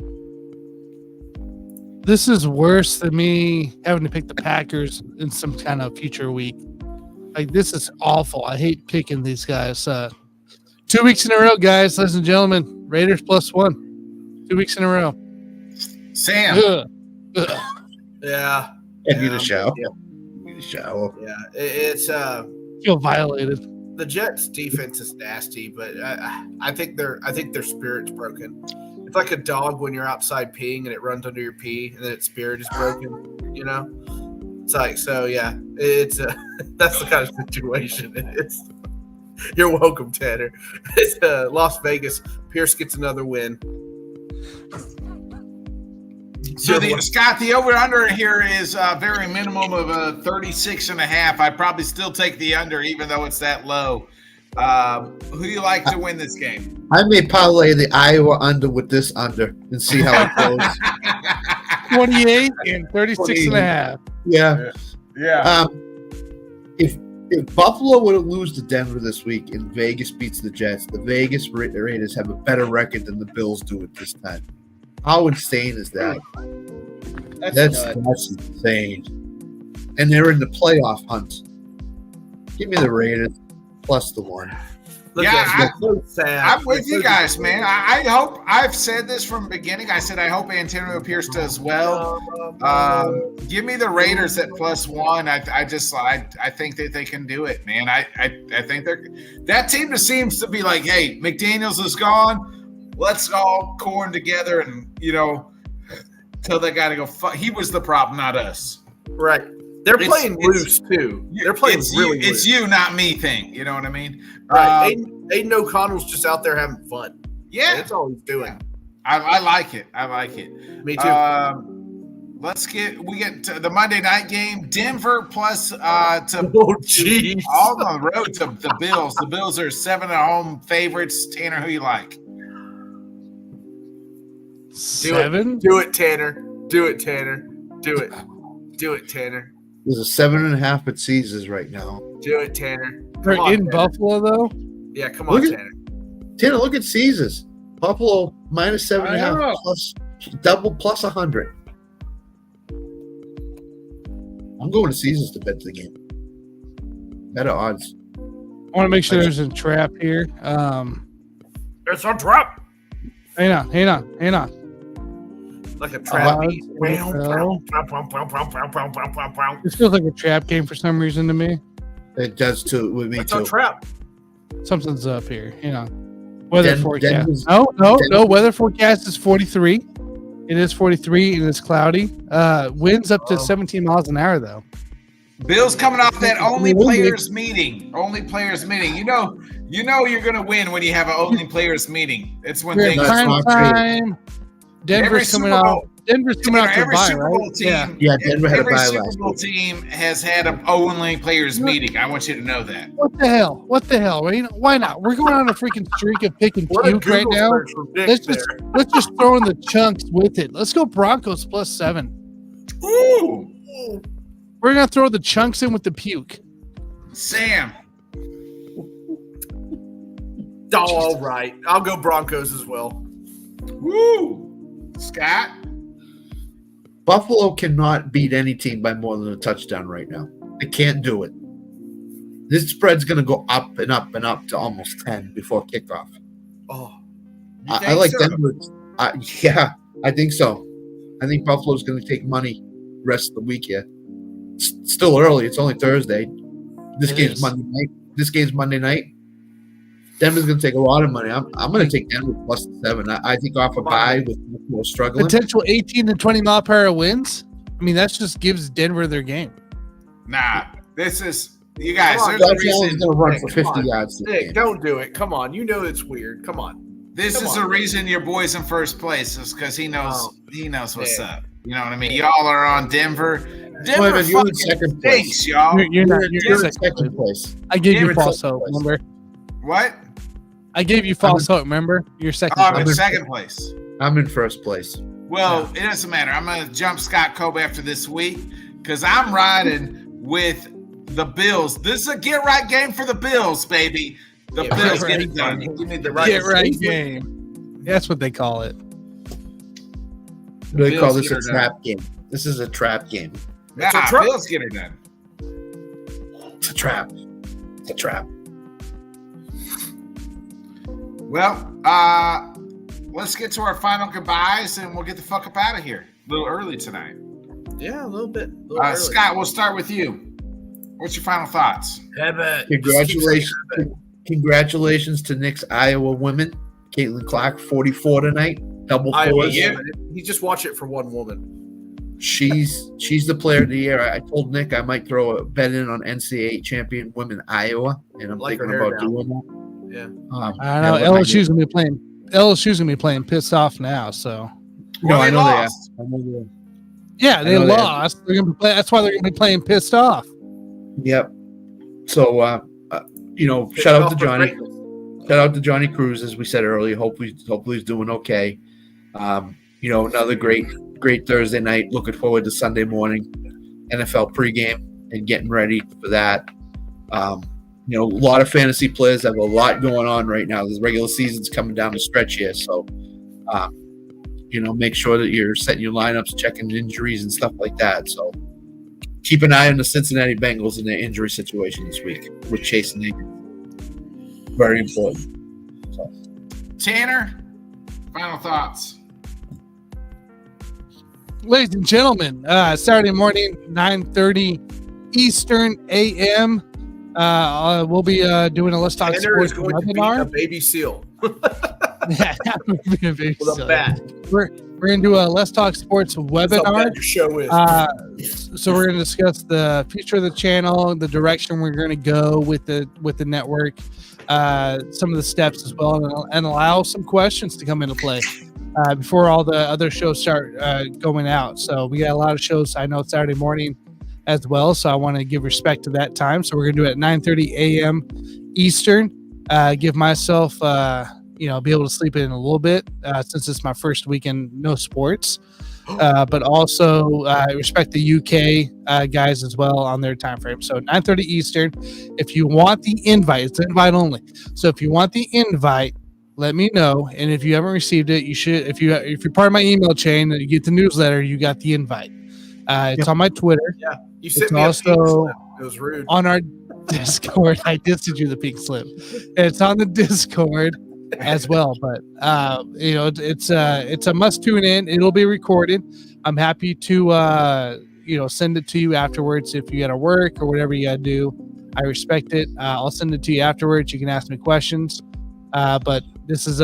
This is worse than me having to pick the Packers in some kind of future week. Like, this is awful. I hate picking these guys. 2 weeks in a row, guys, ladies and gentlemen. Raiders +1. 2 weeks in a row. Sam. Ugh. Yeah. I need a shower. Need a shower. Yeah. It's Feel violated. the Jets' defense is nasty, but I think their spirit's broken. It's like a dog when you're outside peeing and it runs under your pee, and then its spirit is broken. You know, it's like so. Yeah, it's that's the kind of situation it is. You're welcome, Tanner. It's Las Vegas. Pierce gets another win. So Scott, the over/under here is very minimum of a 36.5. I'd probably still take the under, even though it's that low. Who do you like to win this game? I may parlay the Iowa under with this under and see how it goes. 28 and 36.5. Yeah. Yeah. If Buffalo were to lose to Denver this week and Vegas beats the Jets, the Vegas Raiders have a better record than the Bills do at this time. How insane is that? That's insane. And they're in the playoff hunt. Give me the Raiders +1. Look Yeah, at so sad. I'm with you guys, man. I hope I've said this from the beginning. I said I hope Antonio Pierce does well. Give me the Raiders at +1. I think that they can do it, man. I think that team just seems to be like, hey, McDaniels is gone. Let's all corn together and tell that guy to go. He was the problem, not us. Right. They're It's- playing it's- loose too. They're playing it's really you, loose. it's you, not me thing. You know what I mean? Right. Aiden O'Connell's just out there having fun. Yeah, That's all he's doing. I like it. I like it. Me too. We get to the Monday night game. Denver plus to Oh, jeez. all on the road to the Bills. The Bills are 7-home favorites. Tanner, who you like? 7. Do it, Tanner. Do it, Tanner. Do it. Do it, Tanner. There's a 7.5 at Caesars right now. Do it, Tanner. They're Come on, in Tanner. Buffalo though. Yeah, come on, Look at- Tanner. Tanner, look at Caesars. Buffalo minus I know. 7.5 plus double plus 100. I'm going to Caesars to bet the game. Better odds. I want to make sure there's a trap here. It's a trap. Hang on. Like a trap. Odds, This feels like a trap game for some reason to me. It does too with me It's too. a trap. Something's up here. Weather forecast. Denver's- No. Weather forecast is 43. It is 43 and it's cloudy. Winds up to 17 miles an hour though. Bills coming off that only players meeting. Only players meeting. You know you're gonna win when you have an only players meeting. It's when We're things in That's prime not true. time. Denver's Super coming out. Bowl- Denver's coming out to every buy, Super Bowl right? team. Yeah, Denver had a every bye Super last Bowl week. team has had an only players meeting. I want you to know that. What the hell? Why not? We're going on a freaking streak of pick and What a puke right Google now. search for Dick Let's there. just throw in the chunks with it. Let's go Broncos plus 7. Ooh, We're gonna throw the chunks in with the puke. Sam. Oh, all right. I'll go Broncos as well. Woo, Scott. Buffalo cannot beat any team by more than a touchdown right now. They can't do it. This spread's going to go up and up and up to almost 10 before kickoff. Oh, I like so? Denver. Yeah, I think so. I think Buffalo's going to take money rest of the week here. It's still early. It's only Thursday. This It game's is. Monday night. Monday night. Denver's going to take a lot of money. I'm going to take Denver plus the 7. I think off a bye with Buffalo struggling. Potential 18 to 20 mile per hour winds. I mean, that just gives Denver their game. Nah, this is you guys. Come on, There's a Josh Allen's reason. going to run for Come 50 on. yards. This Nick, game. don't do it. Come on. You know it's weird. Come on. This Come is on. the reason your boy's in first place is because he knows Oh, what's man. up. You know what I mean? Y'all are on Denver. Denver Wait, but you're in fucking second place. stinks, y'all. You're not. You're You're in second. second place. I gave You're you in false second hope. place. Remember? What? I gave you false hope. Remember? You're second. Oh, I'm in place. second place. I'm in first place. Well, it doesn't matter. I'm going to jump Scott Cobe after this week because I'm riding with the Bills. This is a get right game for the Bills, baby. The Yeah, Bills right get it done. You need the right. Get right game. That's what they call it. They Bills call this get a her trap game. This is a trap game. Nah, It's a trap. Bills get it done. It's a trap. It's a trap. Well, let's get to our final goodbyes and we'll get the fuck up out of here. A little early tonight. Yeah, a little bit. A little early. Scott, we'll start with you. What's your final thoughts? Have it. Congratulations. Congratulations to Nick's Iowa women. Caitlin Clark, 44 tonight. Double Iowa, fours. yeah. You just watch it for one woman. She's the player of the year. I told Nick I might throw a bet in on NCAA champion women Iowa, and I'm Like her thinking hair about down. doing that. Yeah. I don't know. LSU's gonna be playing. LSU's gonna be playing pissed off now. So No, I they know they are. lost. I know they are. yeah, they know they have- lost. They're gonna be play, that's why they're gonna be playing pissed off. Yep. So, shout out to Johnny. Shout out to Johnny Cruz, as we said earlier. Hopefully he's doing okay. Another great Thursday night. Looking forward to Sunday morning NFL pregame and getting ready for that. A lot of fantasy players have a lot going on right now. The regular season's coming down the stretch here, so make sure that you're setting your lineups, checking injuries and stuff like that. So keep an eye on the Cincinnati Bengals in their injury situation this week with Chase and Aikman. Very important. Tanner, final thoughts. Ladies and gentlemen, Saturday morning, 9:30 Eastern AM. We'll be doing a Let's Talk Tanner is Sports going to beat a webinar. baby seal Yeah, with a bat. We're We're going to do a Let's Talk Sports That's how webinar. bad your show is. So we're going to discuss the future of the channel, the direction we're going to go with the network, some of the steps as well, and allow some questions to come into play before all the other shows start going out. So we got a lot of shows. I know Saturday morning as well, so I want to give respect to that time. So we're going to do it at 9:30 a.m. Eastern. Give myself, be able to sleep in a little bit since it's my first weekend, no sports. But also respect the UK guys as well on their time frame. So 9:30 Eastern. If you want the invite, it's invite only. So if you want the invite, let me know. And if you haven't received it, you should. If you're part of my email chain and you get the newsletter, you got the invite. It's on my Twitter. Yeah, you sent It's me also a pink slip. It was rude. on our Discord. I did send you the pink slip. It's on the Discord as well, but it's a must tune in. It'll be recorded. I'm happy to send it to you afterwards if you gotta work or whatever you gotta do. I respect it. I'll send it to you afterwards. You can ask me questions. But this is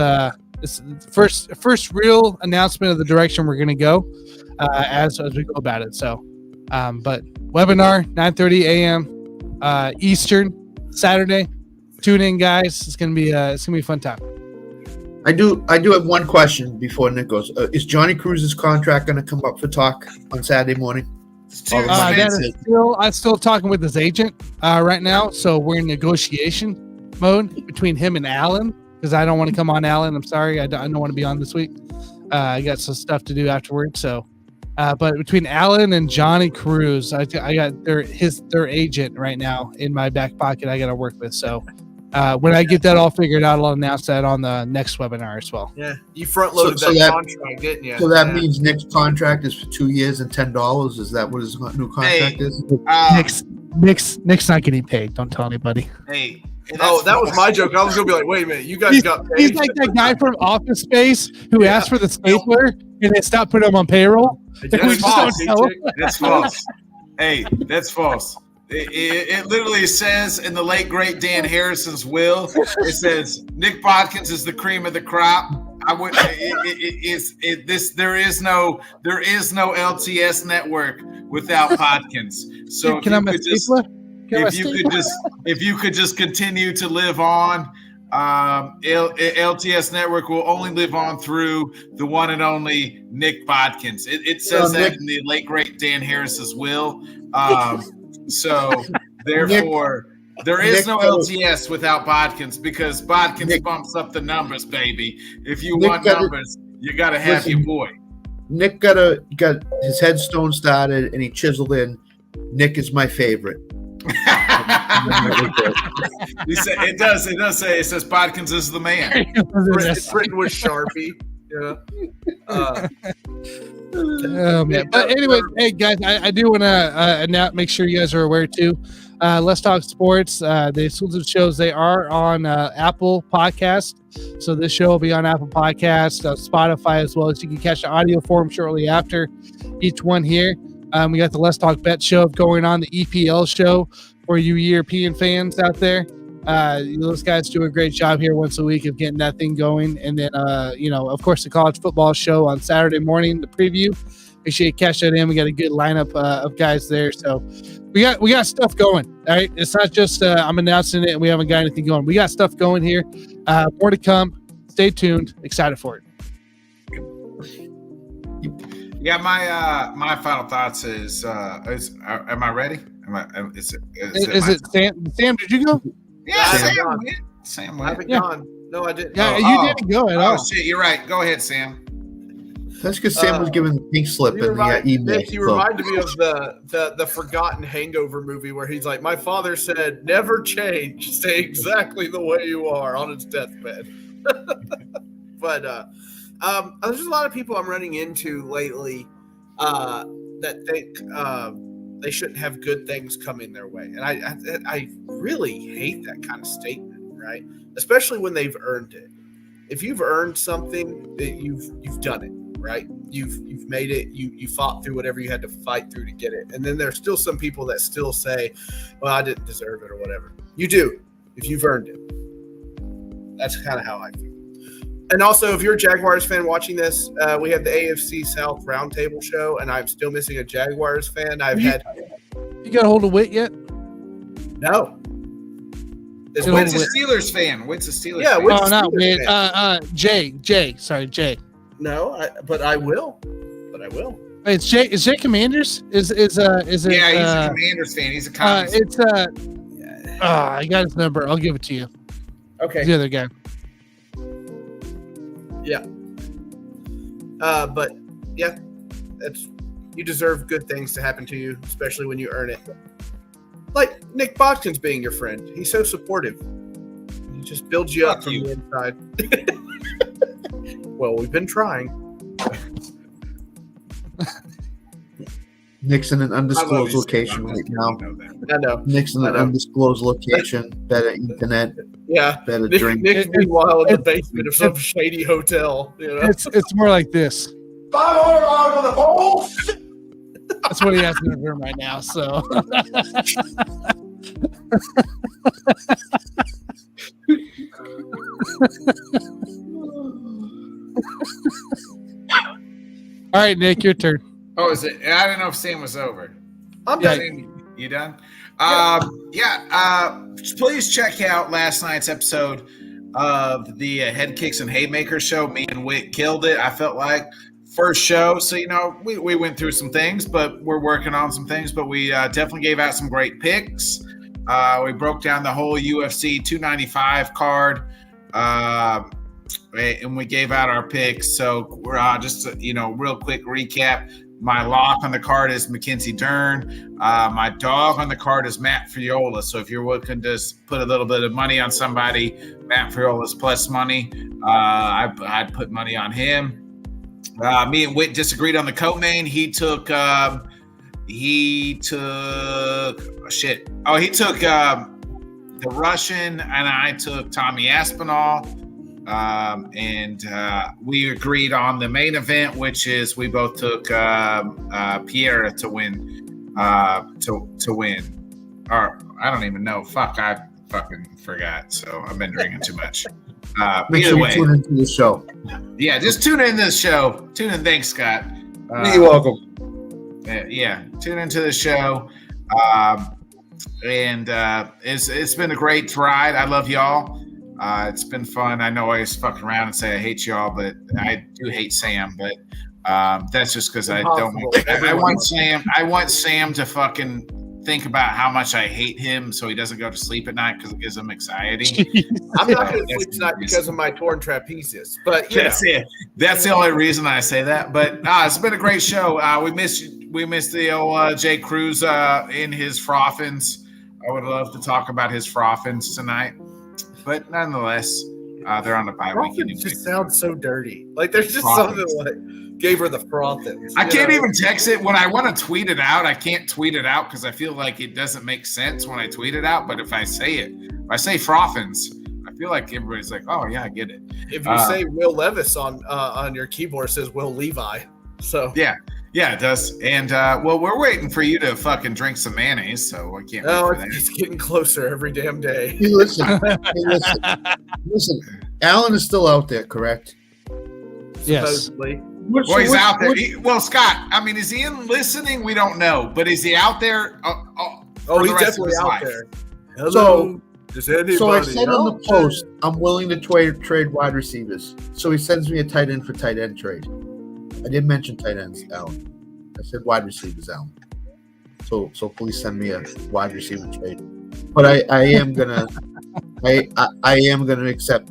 first real announcement of the direction we're gonna go as we go about it. So but webinar 9:30 a.m. Eastern Saturday. Tune in, guys. It's gonna be a fun time. I do have one question before Nick goes. Is Johnny Cruz's contract going to come up for talk on Saturday morning? I'm still talking with his agent right now, so we're in negotiation mode between him and Alan because I don't want to come on Alan. I'm sorry, I don't want to be on this week. I got some stuff to do afterwards. So, but between Alan and Johnny Cruz, I got their agent right now in my back pocket. I got to work with. So. When I get that all figured out, I'll announce that on the next webinar as well. Yeah, you front loaded So that that- contract, didn't you? So that means Nick's contract is for 2 years and $10. Is that what his new contract is? Nick's not getting paid. Don't tell anybody. Hey. Oh, that was my joke. I was gonna be like, wait a minute, you guys got paid. He's like that guy from Office Space who asked for the stapler and they stopped putting him on payroll. That's We just false. don't tell him. That's false. Hey, that's false. It literally says in the late great Dan Harrison's will, it says Nick Bodkins is the cream of the crop. There is no LTS network without Bodkins. So Can I have my stapler? if you could just continue to live on, LTS network will only live on through the one and only Nick Bodkins. It says that in the late great Dan Harrison's will. So therefore, there is no LTS without Bodkins because Bodkins bumps up the numbers, baby. If you want numbers, you got to have your boy. Nick got his headstone started and he chiseled in. Nick is my favorite. It does say, it says Bodkins is the man. It's written with Sharpie. Yeah. Oh, man. But anyway, hey guys, I do want to make sure you guys are aware too. Let's Talk Sports. The exclusive shows, they are on Apple Podcast. So this show will be on Apple Podcast, Spotify as well. So you can catch the audio form shortly after each one here. We got the Let's Talk Bet show going on, the EPL show for you European fans out there. Those guys do a great job here once a week of getting that thing going. And then, of course, the college football show on Saturday morning, the preview. Make sure you catch that in. We got a good lineup of guys there. So we got stuff going. All right. It's not just I'm announcing it and we haven't got anything going. We got stuff going here. More to come. Stay tuned. Excited for it. Yeah, my final thoughts is am I ready? Is it Sam? Sam, did you go? Yeah, Sam I went. haven't gone. No, I didn't. Yeah, you didn't go at all. Oh shit, you're right. Go ahead, Sam. That's because Sam was given the pink slip in the email. Nick, you reminded me of the forgotten Hangover movie where he's like, my father said, never change, stay exactly the way you are on his deathbed. But there's a lot of people I'm running into lately that think they shouldn't have good things coming their way. And I really hate that kind of statement, right? Especially when they've earned it. If you've earned something, that you've done it, right? You've made it. You fought through whatever you had to fight through to get it. And then there's still some people that still say, well, I didn't deserve it or whatever. You do, if you've earned it. That's kind of how I feel. And also, if you're a Jaguars fan watching this, we have the AFC South Roundtable show, and I'm still missing a Jaguars fan. You got a hold of Witt yet? No. Witt's a Steelers fan. Witt's a Steelers fan. Witt's not Witt. Jay. Sorry, Jay. No, but I will. Wait, it's Jay. Is Jay Commanders? Is it? Yeah, he's a Commanders fan. He's a Commanders. It's I got his number. I'll give it to you. Okay. The other guy. Yeah. But yeah, you deserve good things to happen to you, especially when you earn it. Like Nick Bodkins being your friend. He's so supportive. He just builds you up from the inside. Well, we've been trying. Nick's in an undisclosed location right now. I know. Nick's in an undisclosed location. Better internet. Yeah. Better drink. Nick's meanwhile in the basement of some shady hotel. You know? It's more like this. $500 for the bowl. That's what he has in the room right now. So. All right, Nick, your turn. Oh, is it? I don't know if Sam was over. I'm done. You done? Please check out last night's episode of the Head Kicks and Haymakers show. Me and Witt killed it. I felt like first show. So, we went through some things, but we're working on some things. But we definitely gave out some great picks. We broke down the whole UFC 295 card. And we gave out our picks. So we're just real quick recap. My lock on the card is Mackenzie Dern. My dog on the card is Matt Friola. So if you're looking to put a little bit of money on somebody, Matt Friola's plus money. I'd put money on him. Me and Witt disagreed on the co-main. He took the Russian, and I took Tommy Aspinall. And we agreed on the main event, which is we both took Pierre to win. To win. Or I don't even know. I fucking forgot. So I've been drinking too much. Make sure you tune into the show. Yeah, just tune in this show. Tune in. Thanks, Scott. You're welcome. Yeah, tune into the show. And it's been a great ride. I love y'all. It's been fun. I know I always fuck around and say I hate y'all, but I do hate Sam. But that's just because I don't. I want Sam to fucking think about how much I hate him, so he doesn't go to sleep at night because it gives him anxiety. I'm not going to sleep tonight because of my torn trapezius. But that's it. That's the only reason I say that. But it's been a great show. We missed the old Jay Cruz in his frothins. I would love to talk about his frothins tonight. But nonetheless, they're on the bye week. It just sounds so dirty. Like there's just something like gave her the frothins. I can't even text it. When I want to tweet it out, I can't tweet it out because I feel like it doesn't make sense when I tweet it out. But if I say frothins, I feel like everybody's like, oh yeah, I get it. If you say Will Levis on your keyboard, it says Will Levi. So yeah, it does. And we're waiting for you to fucking drink some mayonnaise, so I can't. No, it's getting closer every damn day. Hey, listen. Alan is still out there, correct? Yes. Supposedly. Well, he's out there. Scott, I mean, is he in listening? We don't know, but is he out there? He's definitely out there. Hello. So I said on the post, I'm willing to trade wide receivers. So he sends me a tight end for tight end trade. I didn't mention tight ends, Alan. I said wide receivers, Alan. So please send me a wide receiver trade. But I am gonna accept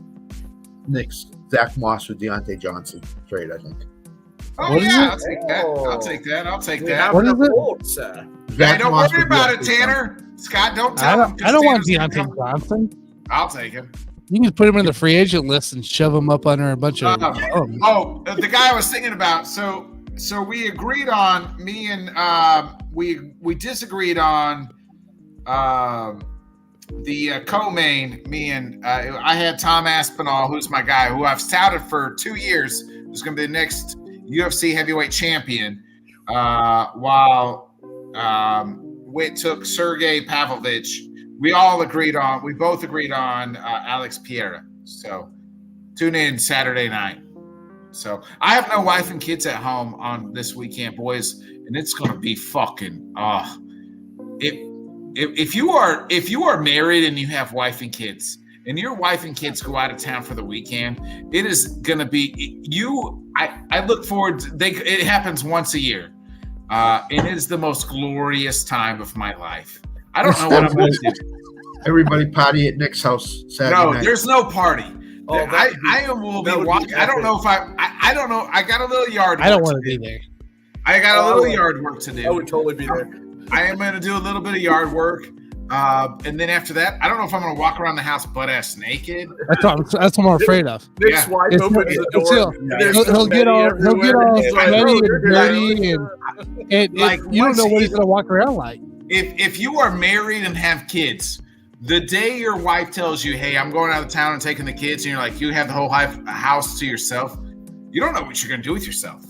Nick's Zach Moss with Deontay Johnson trade. I think. Oh yeah, I'll take that. I'll take that. What is it? Hey, don't worry about it, Tanner. Scott, don't tell him. I don't want Deontay Johnson. I'll take him. You can put him in the free agent list and shove him up under a bunch of. The guy I was thinking about. So we agreed on me and we disagreed on the co-main. Me and I had Tom Aspinall, who's my guy, who I've scouted for 2 years, who's going to be the next UFC heavyweight champion. While Witt took Sergey Pavlovich. We both agreed on Alex Pereira. So Tune in Saturday night. So I have no wife and kids at home on this weekend, boys, and it's going to be fucking. If you are married and you have wife and kids, and your wife and kids go out of town for the weekend, it is going to be you. I look forward to, it happens once a year. And it is the most glorious time of my life. I don't know what I'm going to do. Everybody party at Nick's house Saturday night. There's no party. I will be walking. I don't know if I don't know. I got a little yard work. I don't want to be there. I got a little yard work to do. I would totally be there. I am going to do a little bit of yard work. And then after that, I don't know if I'm going to walk around the house butt ass naked. That's what I'm afraid of. Nick's wife opens the door. He'll get all sweaty and dirty, and like, you don't know what he's going to walk around like. If you are married and have kids, the day your wife tells you, "Hey, I'm going out of town and taking the kids," and you're like, you have the whole house to yourself, you don't know what you're going to do with yourself.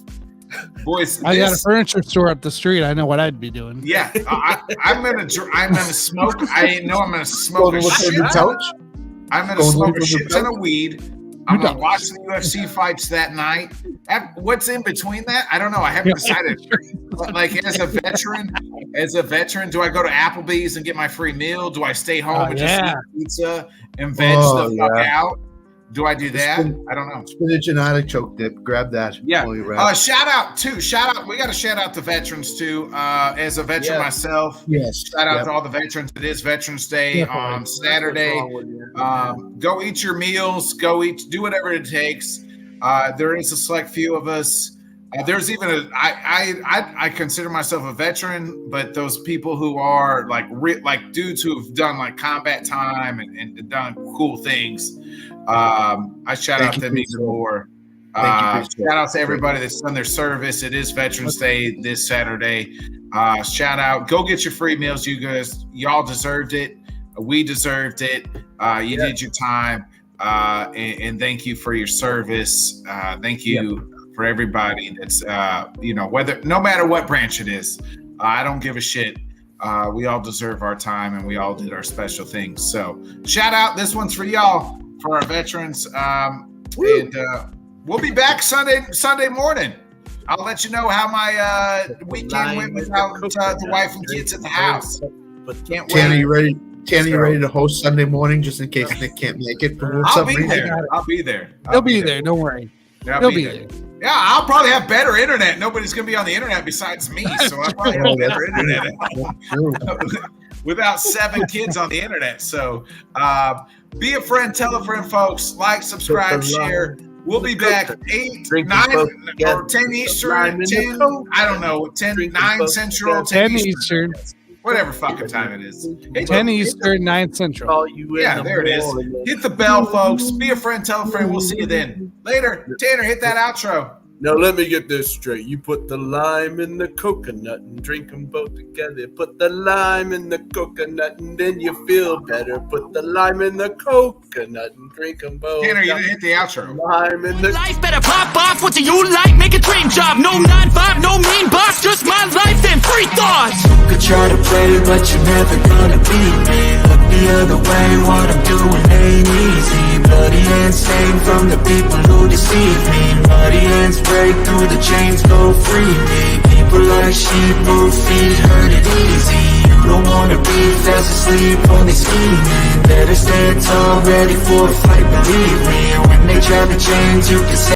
Boys, I got a furniture store up the street. I know what I'd be doing. Yeah, I'm gonna smoke. I know I'm gonna smoke a shit. I'm gonna smoke a shit ton of weed. I'm gonna watch the UFC fights that night. What's in between that? I don't know. I haven't decided. Like as a veteran, do I go to Applebee's and get my free meal? Do I stay home and just eat pizza and veg the fuck out? Do I do that? I don't know. Spinach and artichoke dip. Grab that. Yeah. Shout out. We got to shout out the veterans too. As a veteran myself. Yes. Shout out to all the veterans. It is Veterans Day on Saturday. Go eat your meals. Do whatever it takes. There is a select few of us. There's even I consider myself a veteran, but those people who are like dudes who've done like combat time and done cool things. I shout out them even more. Shout out to everybody that's done their service. It is Veterans Day this Saturday. Shout out. Go get your free meals, you guys. Y'all deserved it. We deserved it. You did your time. And thank you for your service. Thank you for everybody that's, no matter what branch it is. I don't give a shit. We all deserve our time and we all did our special things. So shout out. This one's for y'all. For our veterans, and we'll be back Sunday morning. I'll let you know how my weekend went without the wife and kids at the house. But can't wait. Tanner, you ready? Tanner, you ready to host Sunday morning just in case Nick can't make it? I'll be there. He'll be there. Don't worry. He'll be there. Yeah, I'll probably have better internet. Nobody's gonna be on the internet besides me, so I'll probably have better internet. Without 7 kids on the internet. So be a friend, tell a friend, folks. Like, subscribe, share. We'll be back 8, 9, or 10 Eastern, 10, I don't know, 10, 9 Central, 10 Eastern. Whatever fucking time it is. 10 Eastern, 9 Central. Yeah, there it is. Hit the bell, folks. Be a friend, tell a friend. We'll see you then. Later. Tanner, hit that outro. Now let me get this straight. You put the lime in the coconut and drink them both together. Put the lime in the coconut and then you feel better. Put the lime in the coconut and drink them both. Tanner, you didn't hit the outro. Lime in the life better pop off. What do you like? Make a dream job. No 9-5, no mean boss. Just my life and free thoughts. You could try to play, but you're never gonna beat me. Look the other way. What I'm doing ain't easy. Bloody hands stained from the people who deceive me. Bloody hands break through the chains, go free me. People like sheep move feet, hurt it easy. You don't wanna be fast asleep, only scheming. Better stand tall, ready for a fight, believe me. When they try to change, you can say